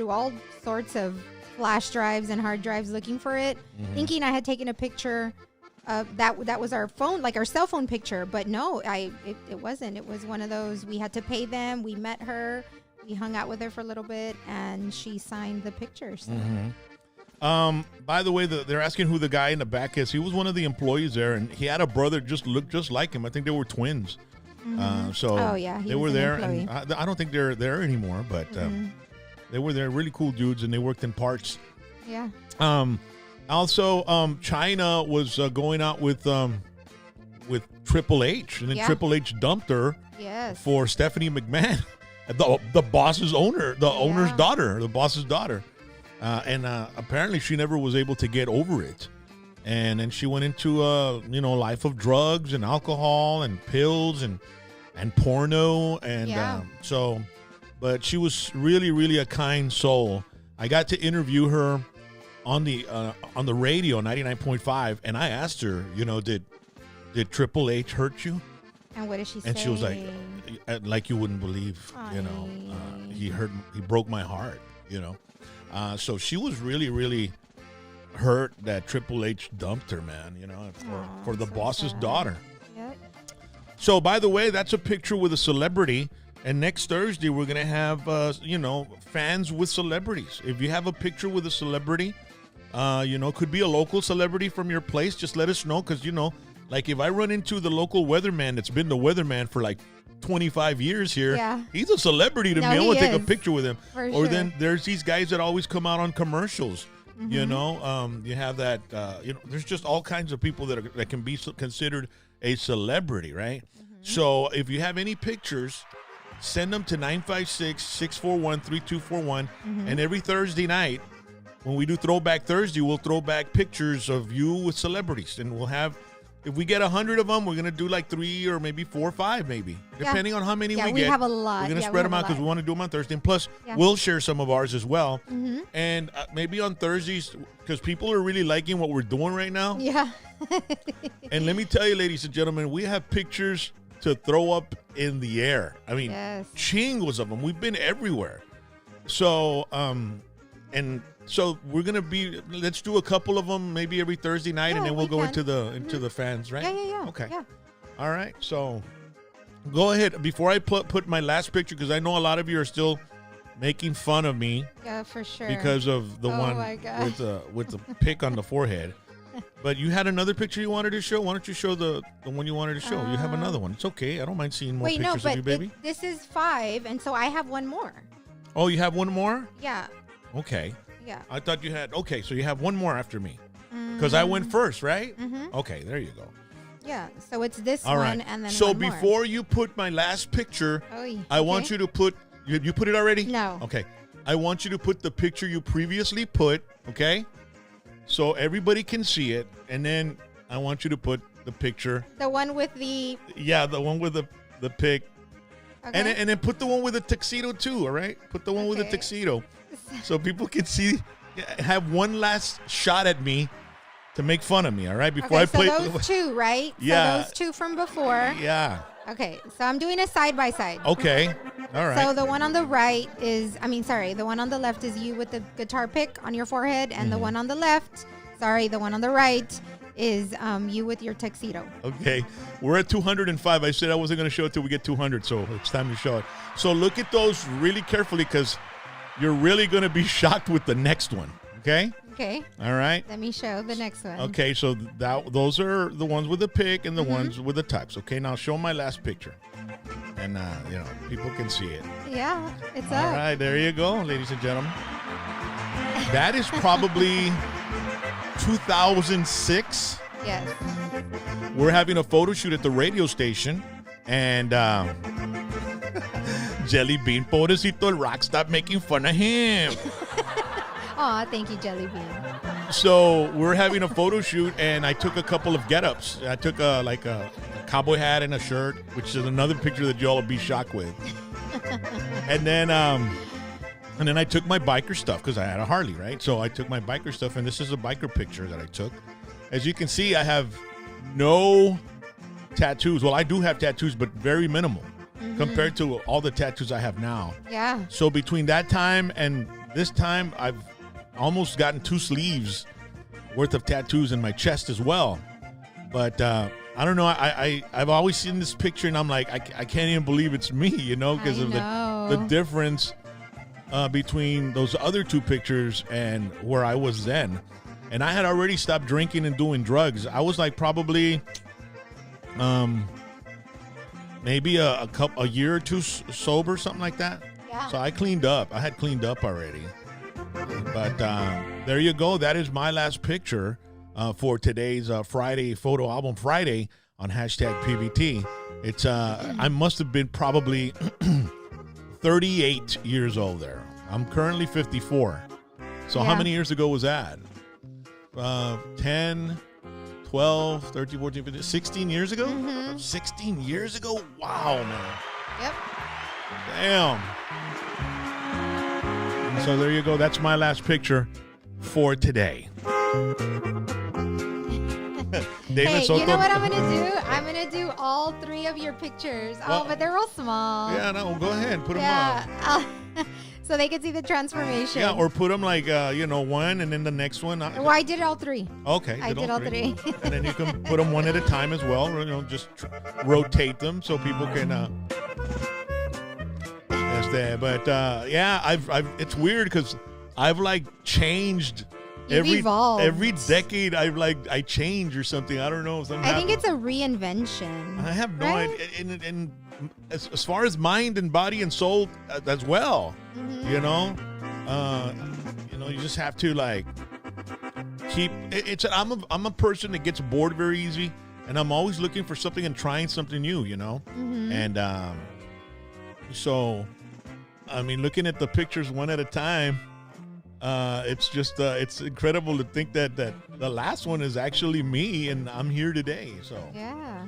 all sorts of flash drives and hard drives looking for it, thinking I had taken a picture. That was our phone, like our cell phone picture, but no, it wasn't. It was one of those. We had to pay them. We met her. We hung out with her for a little bit, and she signed the picture. So. By the way, they're asking who the guy in the back is. He was one of the employees there, and he had a brother just looked just like him. I think they were twins. So Oh, yeah, he they was were an there. employee. And I don't think they're there anymore, but they were there. Really cool dudes, and they worked in parts. Yeah. Also, Chyna was going out with Triple H, and then Yeah. Triple H dumped her Yes. for Stephanie McMahon, the boss's owner, the owner's daughter, the boss's daughter. And apparently she never was able to get over it. And then she went into a life of drugs and alcohol and pills and porno. And Yeah. but she was really, really a kind soul. I got to interview her on the radio, 99.5, and I asked her, did Triple H hurt you? And what did she say? And she was like you wouldn't believe, he broke my heart, So she was really, really hurt that Triple H dumped her, man, for the so boss's sad. daughter. Yep. So, by the way, that's a picture with a celebrity. And next Thursday, we're going to have, fans with celebrities. If you have a picture with a celebrity, could be a local celebrity from your place, just let us know. Because, like if I run into the local weatherman that's been the weatherman for like 25 years here, Yeah. he's a celebrity to No, me. I want he to take a is. picture with him. For Or sure. then there's these guys that always come out on commercials. You have that, there's just all kinds of people that can be considered a celebrity, right? So if you have any pictures, send them to 956-641-3241. And every Thursday night, when we do Throwback Thursday, we'll throw back pictures of you with celebrities. And we'll have if we get 100 of them, we're gonna do like 3 or maybe 4 or 5, maybe depending on how many we get. We have a lot. We're gonna spread them out because we want to do them on Thursday, and plus Yeah. we'll share some of ours as well. Mm-hmm. And maybe on Thursdays because people are really liking what we're doing right now. Yeah. And let me tell you, ladies and gentlemen, we have pictures to throw up in the air. I mean, Yes. chingos of them. We've been everywhere. So, and so we're gonna be. Let's do a couple of them, maybe every Thursday night, Yeah, and then we'll we go can. into the fans, right? Yeah. Okay. Yeah. All right. So, go ahead. Before I put my last picture, because I know a lot of you are still making fun of me Yeah, for sure. because of the Oh one my God. with the pick on the forehead. But you had another picture you wanted to show. Why don't you show the one you wanted to show? You have another one. It's okay. I don't mind seeing more Wait, no, pictures but of you, baby. this is 5, and so I have one more. Oh, you have one more? Yeah. Okay. Yeah. I thought you had. Okay, so you have one more after me. Because I went first, right? Mm-hmm. Okay, there you go. Yeah. So it's this All one right. and then so one more. before you put my last picture, I want you to put. You put it already? No. Okay. I want you to put the picture you previously put. Okay. So everybody can see it, and then I want you to put the picture. The one with the. Yeah, the one with the pic. Okay. And then put the one with the tuxedo too. All right. Put the one with the Okay. tuxedo, so people can see. Have one last shot at me to make fun of me. All right. Before I play. So those two, right? Yeah. So those two from before. Yeah. Okay. So I'm doing a side by side. Okay. All right. So the one on the right is, the one on the left is you with the guitar pick on your forehead, and the one on the left, the one on the right is you with your tuxedo. Okay. We're at 205. I said I wasn't going to show it till we get 200, so it's time to show it. So look at those really carefully because you're really going to be shocked with the next one. Okay? Okay. All right. Let me show the next one. Okay, so those are the ones with the pick and the ones with the tux. Okay, now show my last picture. And, people can see it. Yeah, it's All up. right, there you go, ladies and gentlemen. That is probably 2006. Yes. We're having a photo shoot at the radio station, and Jelly Bean, pobrecito, el rock, stop making fun of him. Aw, thank you, Jelly Bean. So we're having a photo shoot, and I took a couple of get-ups. I took a cowboy hat and a shirt, which is another picture that y'all will be shocked with. And then I took my biker stuff because I had a Harley, right? So I took my biker stuff, and this is a biker picture that I took. As you can see, I have no tattoos. Well, I do have tattoos, but very minimal compared to all the tattoos I have now. Yeah. So between that time and this time, I've almost gotten 2 sleeves worth of tattoos in my chest as well. But I don't know. I've always seen this picture, and I'm like, I can't even believe it's me, because of the difference between those other 2 pictures and where I was then. And I had already stopped drinking and doing drugs. I was like probably maybe a year or 2 sober, something like that. Yeah. So I cleaned up. I had cleaned up already. But there you go. That is my last picture for today's Friday Photo Album Friday on #PVT. It's I must have been probably 38 years old there. I'm currently 54. So how Yeah. many years ago was that? 10, 12, 13, 14, 15, 16 years ago? 16 years ago? Wow, man. Yep. Damn. So there you go. That's my last picture for today. David Hey, Soto. you know what I'm gonna do? I'm gonna do all 3 of your pictures. Well, but they're all small. Yeah, no, go ahead. Put them up. Yeah. So they can see the transformation. Yeah, or put them like, one and then the next one. Well, I did all 3. Okay. I did all 3. And then you can put them one at a time as well. Just rotate them so people can. That's there. But I've it's weird because I've like changed. You've evolved. Every decade, I change or something. I don't know. I think it's a reinvention. I have no right? idea. And as far as mind and body and soul as well, you just have to like keep. I'm a person that gets bored very easy, and I'm always looking for something and trying something new. And so, I mean, looking at the pictures one at a time. It's just it's incredible to think that the last one is actually me and I'm here today. So Yeah.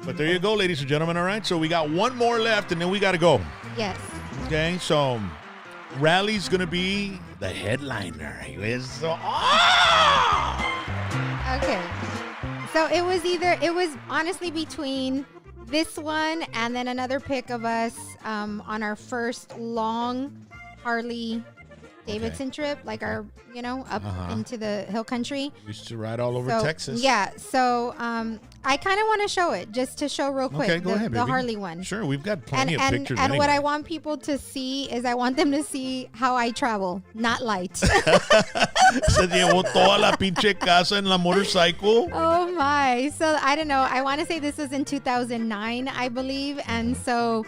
but there you go, ladies and gentlemen. All right, so we got one more left and then we got to go. Yes. Okay, so Rally's gonna be the headliner. Okay. So it was honestly between this one and then another pick of us on our first long Harley Davidson trip, like our, up into the hill country. We used to ride all over Texas. Yeah. So I kind of want to show it just to show real quick. Okay, go ahead, the baby. Harley one. Sure, we've got plenty of pictures. And anyway. what I want people to see is I want them to see how I travel, not light. Se llevó toda la pinche casa en la motorcycle. Oh my. So I don't know. I want to say this was in 2009, I believe. And so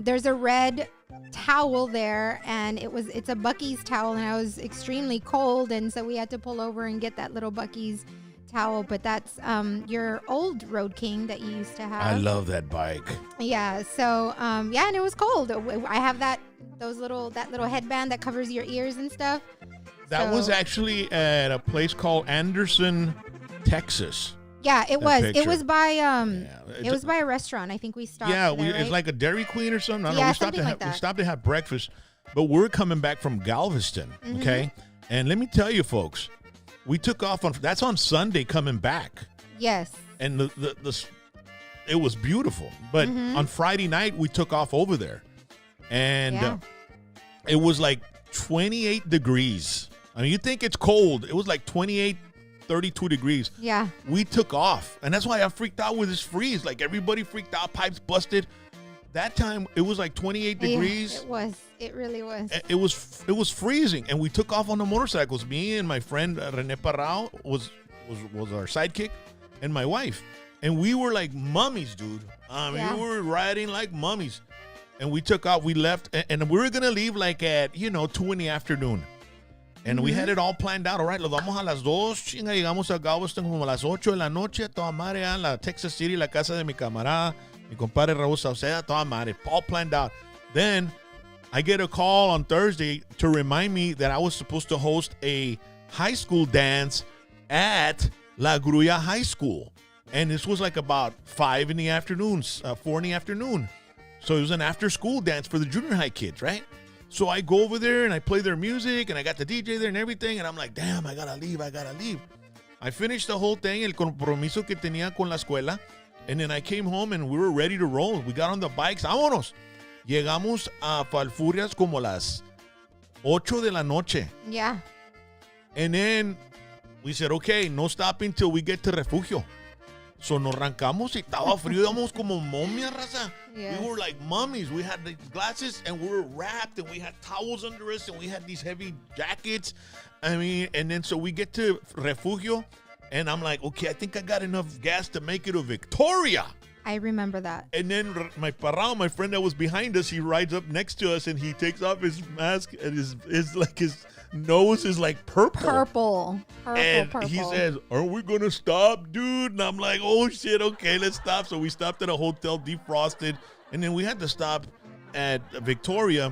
there's a red towel there, and it's a Buc-ee's towel, and I was extremely cold, and so we had to pull over and get that little Buc-ee's towel. But that's your old Road King that you used to have. I love that bike. Yeah. So and it was cold. I have that little headband that covers your ears and stuff. That was actually at a place called Anderson, Texas. Yeah, it was. picture. It was by It was by a restaurant. I think we stopped. Yeah, there, it's right? like a Dairy Queen or something. I don't Yeah, know. We stopped something like we that. stopped to have breakfast, but we're coming back from Galveston. Mm-hmm. Okay, and let me tell you, folks, we took off that's on Sunday coming back, Yes. and it was beautiful. But Mm-hmm. on Friday night we took off over there, and Yeah. it was like 28 degrees. I mean, you think it's cold? It was like 28, 32 degrees. Yeah. We took off, and that's why I freaked out with this freeze. Like everybody freaked out, pipes busted. That time it was like 28 degrees. Yeah, it was. It really was. It was freezing, and we took off on the motorcycles. Me and my friend Rene Parrao was our sidekick, and my wife, and we were like mummies, dude. Yeah. We were riding like mummies, and we took off. We left, and we were gonna leave like at 2 in the afternoon. And we had it all planned out. All right, los vamos a las 2. Chinga, llegamos a Galveston como a las 8 de la noche. Toda madre, en la Texas City, la casa de mi camarada, mi compadre Raúl Sauceda, toda madre. All planned out. Then I get a call on Thursday to remind me that I was supposed to host a high school dance at La Grulla High School. And this was like about 5 in the afternoon, 4 in the afternoon. So it was an after-school dance for the junior high kids, right? So I go over there and I play their music and I got the DJ there and everything. And I'm like, damn, I gotta leave. I finished the whole thing, el compromiso que tenía con la escuela. And then I came home and we were ready to roll. We got on the bikes. Vámonos. Llegamos a Falfurrias como las 8 de la noche. Yeah. And then we said, okay, no stopping till we get to Refugio. So nos arrancamos y estaba frío, íbamos como momia, raza. Yes. We were like mummies. We had the glasses and we were wrapped and we had towels under us and we had these heavy jackets. I mean, and then so we get to Refugio and I'm like, okay, I think I got enough gas to make it to Victoria. I remember that. And then my parrao, my friend that was behind us, he rides up next to us and he takes off his mask and his nose is like purple. And Purple. he says, are we going to stop, dude? And I'm like, oh, shit, okay, let's stop. So we stopped at a hotel, defrosted. And then we had to stop at Victoria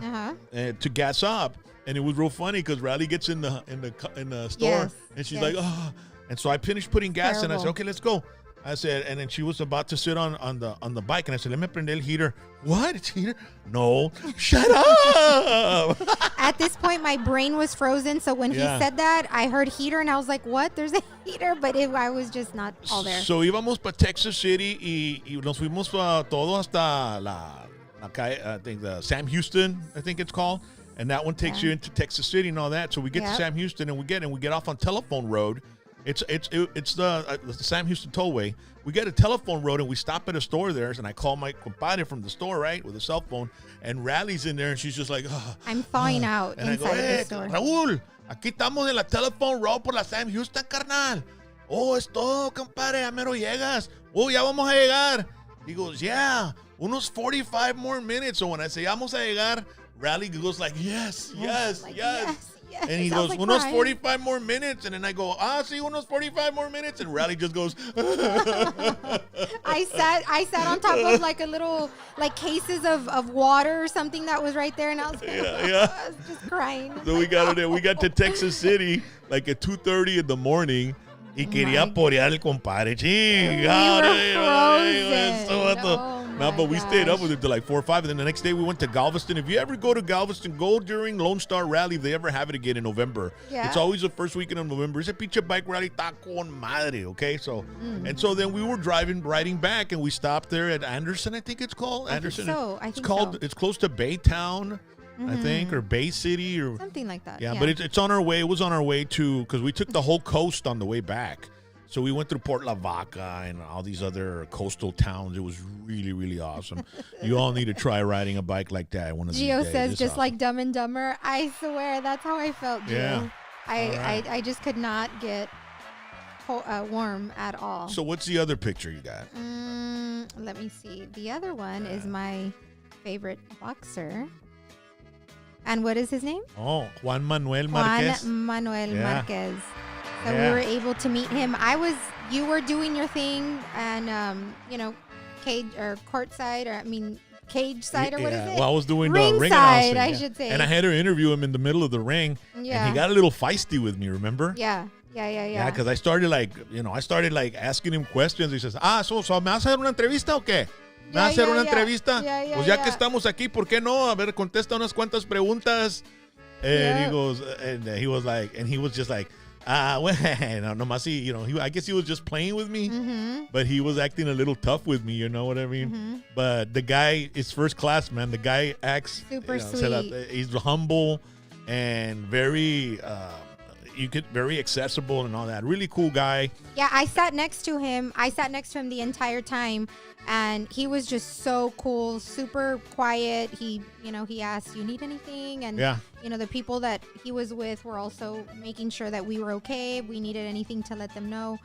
to gas up. And it was real funny because Riley gets in the store Yes, and she's yes. like, oh. And so I finished putting gas in. I said, Terrible. okay, let's go. I said, and then she was about to sit on the bike, and I said, let me prende el heater. What? It's heater? No. Shut up. At this point, my brain was frozen. So when Yeah. he said that, I heard heater, and I was like, what? There's a heater? But I was just not all there. So íbamos para Texas City y nos fuimos todo hasta la calle, I think the Sam Houston, I think it's called. And that one takes you into Texas City and all that. So we get to Yep. Sam Houston and we get off on Telephone Road. It's the Sam Houston Tollway. We get a telephone road and we stop at a store there, and I call my compadre from the store, right, with a cell phone, and Rally's in there, and she's just like, I'm thawing out and I inside go, of hey, the store. Raúl, aquí estamos en la telephone road por la Sam Houston, carnal. Oh, es todo, compadre, ya mero llegas. Oh, ya vamos a llegar. He goes, yeah, unos 45 more minutes. So when I say vamos a llegar, Rally goes like, yes, yes, Like, yes. Yes, And he I was, goes, like, unos crying. 45 more minutes. And then I go, see, unos 45 more minutes. And Rally just goes, I sat on top of like a little like cases of water or something that was right there, and I was, Yeah. I was just crying. So we got it. We got to Texas City like at 2:30 in the morning. Y quería porear el compadre. No, but we stayed up with him till like 4 or 5, and then the next day we went to Galveston. If you ever go to Galveston, go during Lone Star Rally if they ever have it again in November. Yeah. It's always the first weekend of November. It's a pinche bike rally, ta con madre, okay? So, and so then we were riding back, and we stopped there at Anderson, I think it's called. Anderson. I think It's close to Baytown, I think, or Bay City, or something like that. yeah, but it's on our way. It was on our way to, because we took the whole coast on the way back. So we went through Port La Vaca and all these other coastal towns. It was really, really awesome. You all need to try riding a bike like that one of these Gio days. says It's just awesome. like Dumb and Dumber. I swear that's how I felt, Gio. Yeah. I just could not get warm at all. So what's the other picture you got? Let me see. The other one is my favorite boxer. And what is his name? Oh, Juan Manuel Marquez. Juan Manuel Yeah. Marquez. So Yeah. we were able to meet him. You were doing your thing, and cage or courtside, or cage side, or what is it? Well, I was doing Ringside, ring announcing, I should say. And I had to interview him in the middle of the ring. Yeah. And he got a little feisty with me, remember? Yeah. Yeah, because I started asking him questions. He says, ¿me vas a hacer una entrevista o qué? ¿Me vas a hacer una entrevista? Pues ya que estamos aquí, ¿por qué no? A ver, contesta unas cuantas preguntas. And he was just like, well, nomás he, I guess he was just playing with me, but he was acting a little tough with me, you know what I mean? But the guy is first class, man. The guy acts super sweet. He's humble and very very accessible and all that. Really cool guy. Yeah, I sat next to him the entire time, and he was just so cool, super quiet. He asked, "You need anything?" And the people that he was with were also making sure that we were okay. If we needed anything to let them know.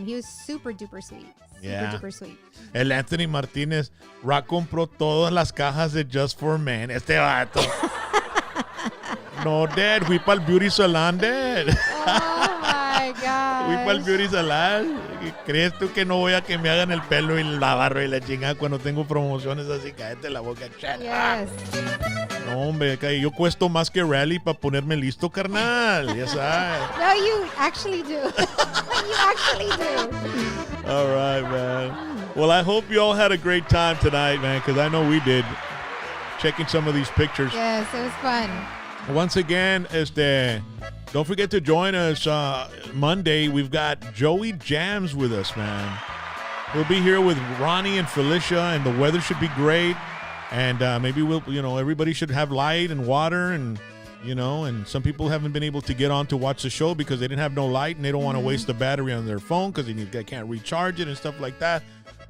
He was super duper sweet. Super duper sweet. El Anthony Martínez, Rock compró todas las cajas de Just for Men. Este vato. No, Dad, fui para el beauty salon, Dad. Oh my God. Fui para el beauty salon. ¿Crees tú que no voy a que me hagan el pelo y la barba y la chingada cuando tengo promociones así? Cállate la boca, chat. Yes. No, hombre, yo cuesto más que Rally para ponerme listo, carnal. Ya sabes. No, you actually do. You actually do. All right, man. Well, I hope you all had a great time tonight, man, because I know we did. Checking some of these pictures. Yes, it was fun. Once again, don't forget to join us Monday. We've got Joey Jams with us, man. We'll be here with Ronnie and Felicia, and the weather should be great. And maybe everybody should have light and water, and and some people haven't been able to get on to watch the show because they didn't have no light, and they don't want to waste the battery on their phone because they can't recharge it and stuff like that.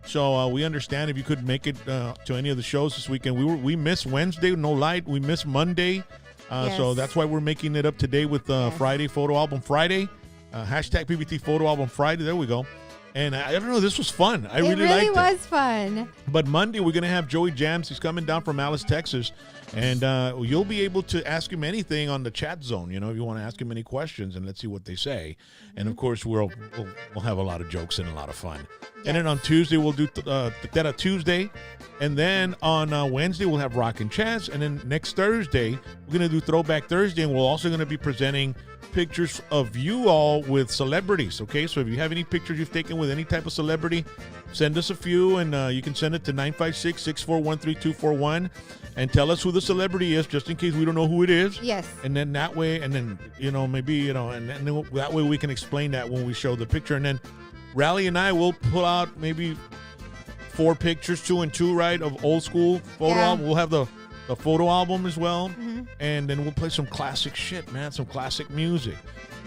So we understand if you couldn't make it to any of the shows this weekend. We missed Wednesday, no light. We missed Monday. So that's why we're making it up today with Friday, Photo Album Friday. Hashtag PBT Photo Album Friday. There we go. And I don't know, this was fun. I really liked it. It really was fun. But Monday, we're going to have Joey Jams. He's coming down from Alice, Texas. And you'll be able to ask him anything on the chat zone, if you want to ask him any questions, and let's see what they say. And, of course, we'll have a lot of jokes and a lot of fun. Yes. And then on Tuesday, we'll do Tetera Tuesday. And then on Wednesday, we'll have Rock and Chaz. And then next Thursday, we're going to do Throwback Thursday. And we're also going to be presenting pictures of you all with celebrities, okay? So if you have any pictures you've taken with any type of celebrity, send us a few, and you can send it to 956-641-3241 and tell us who the celebrity is, just in case we don't know who it is. Yes. And then that way, and then, maybe, and then that way we can explain that when we show the picture. And then Rally and I will pull out maybe 4 pictures, 2 and 2, right, of old school photo album. We'll have the photo album as well. And then we'll play some classic shit, man, some classic music.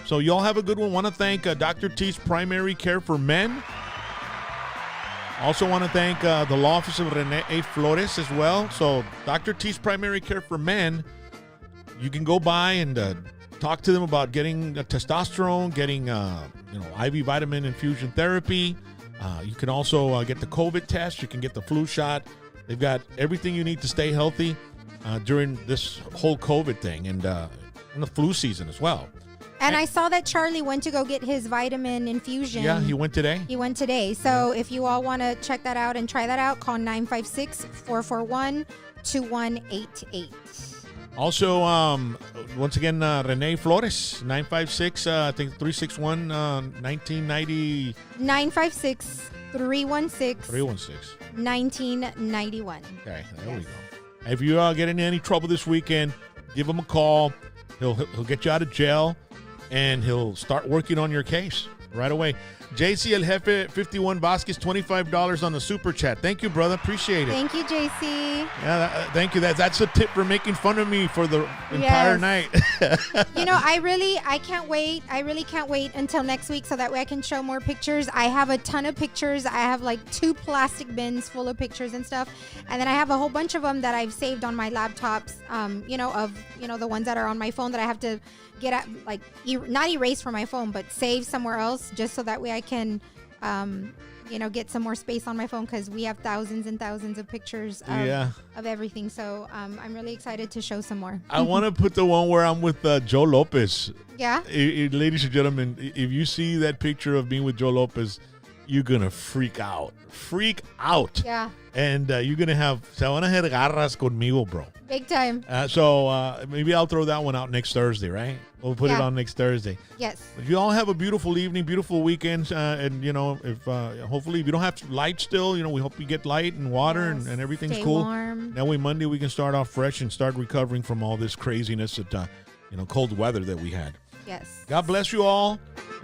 So y'all have a good one. Want to thank Dr. T's Primary Care for Men. Also want to thank the law office of Rene A. Flores as well. So Dr. T's Primary Care for Men, you can go by and talk to them about getting testosterone, getting IV vitamin infusion therapy. You can also get the COVID test. You can get the flu shot. They've got everything you need to stay healthy during this whole COVID thing. And and the flu season as well. And I saw that Charlie went to go get his vitamin infusion. Yeah, he went today. He went today. So if you all want to check that out and try that out, call 956-441-2188. Also, once again, Renee Flores, 956, I think 361, 1990. 956-316-1991. Okay, there we go. If you get in any trouble this weekend, give him a call. He'll get you out of jail, and he'll start working on your case right away. JC El Jefe 51 Vasquez, $25 on the super chat. Thank you, brother. Appreciate it. Thank you, JC. Yeah, thank you. That's a tip for making fun of me for the entire night. You know, I can't wait. I really can't wait until next week so that way I can show more pictures. I have a ton of pictures. I have like 2 plastic bins full of pictures and stuff. And then I have a whole bunch of them that I've saved on my laptops, the ones that are on my phone that I have to get at, like, not erase from my phone, but save somewhere else just so that way I can, get some more space on my phone because we have thousands and thousands of pictures of everything. So I'm really excited to show some more. I want to put the one where I'm with Joe Lopez. Yeah. Ladies and gentlemen, if you see that picture of me with Joe Lopez, you're going to freak out. Freak out. Yeah. And you're going to se van a hacer garras conmigo, bro. Big time. So maybe I'll throw that one out next Thursday, right? We'll put it on next Thursday. Yes. You all have a beautiful evening, beautiful weekend. And, if hopefully if you don't have light still, we hope you get light and water and everything's Stay cool. warm. That way Monday we can start off fresh and start recovering from all this craziness that, cold weather that we had. Yes. God bless you all.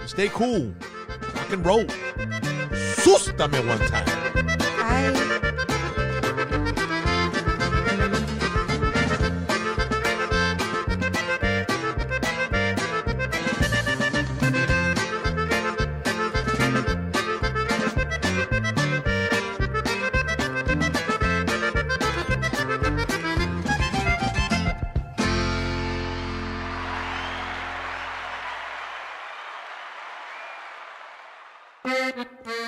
Stay cool. Rock and roll. Sústame one time. Bye. Thank you.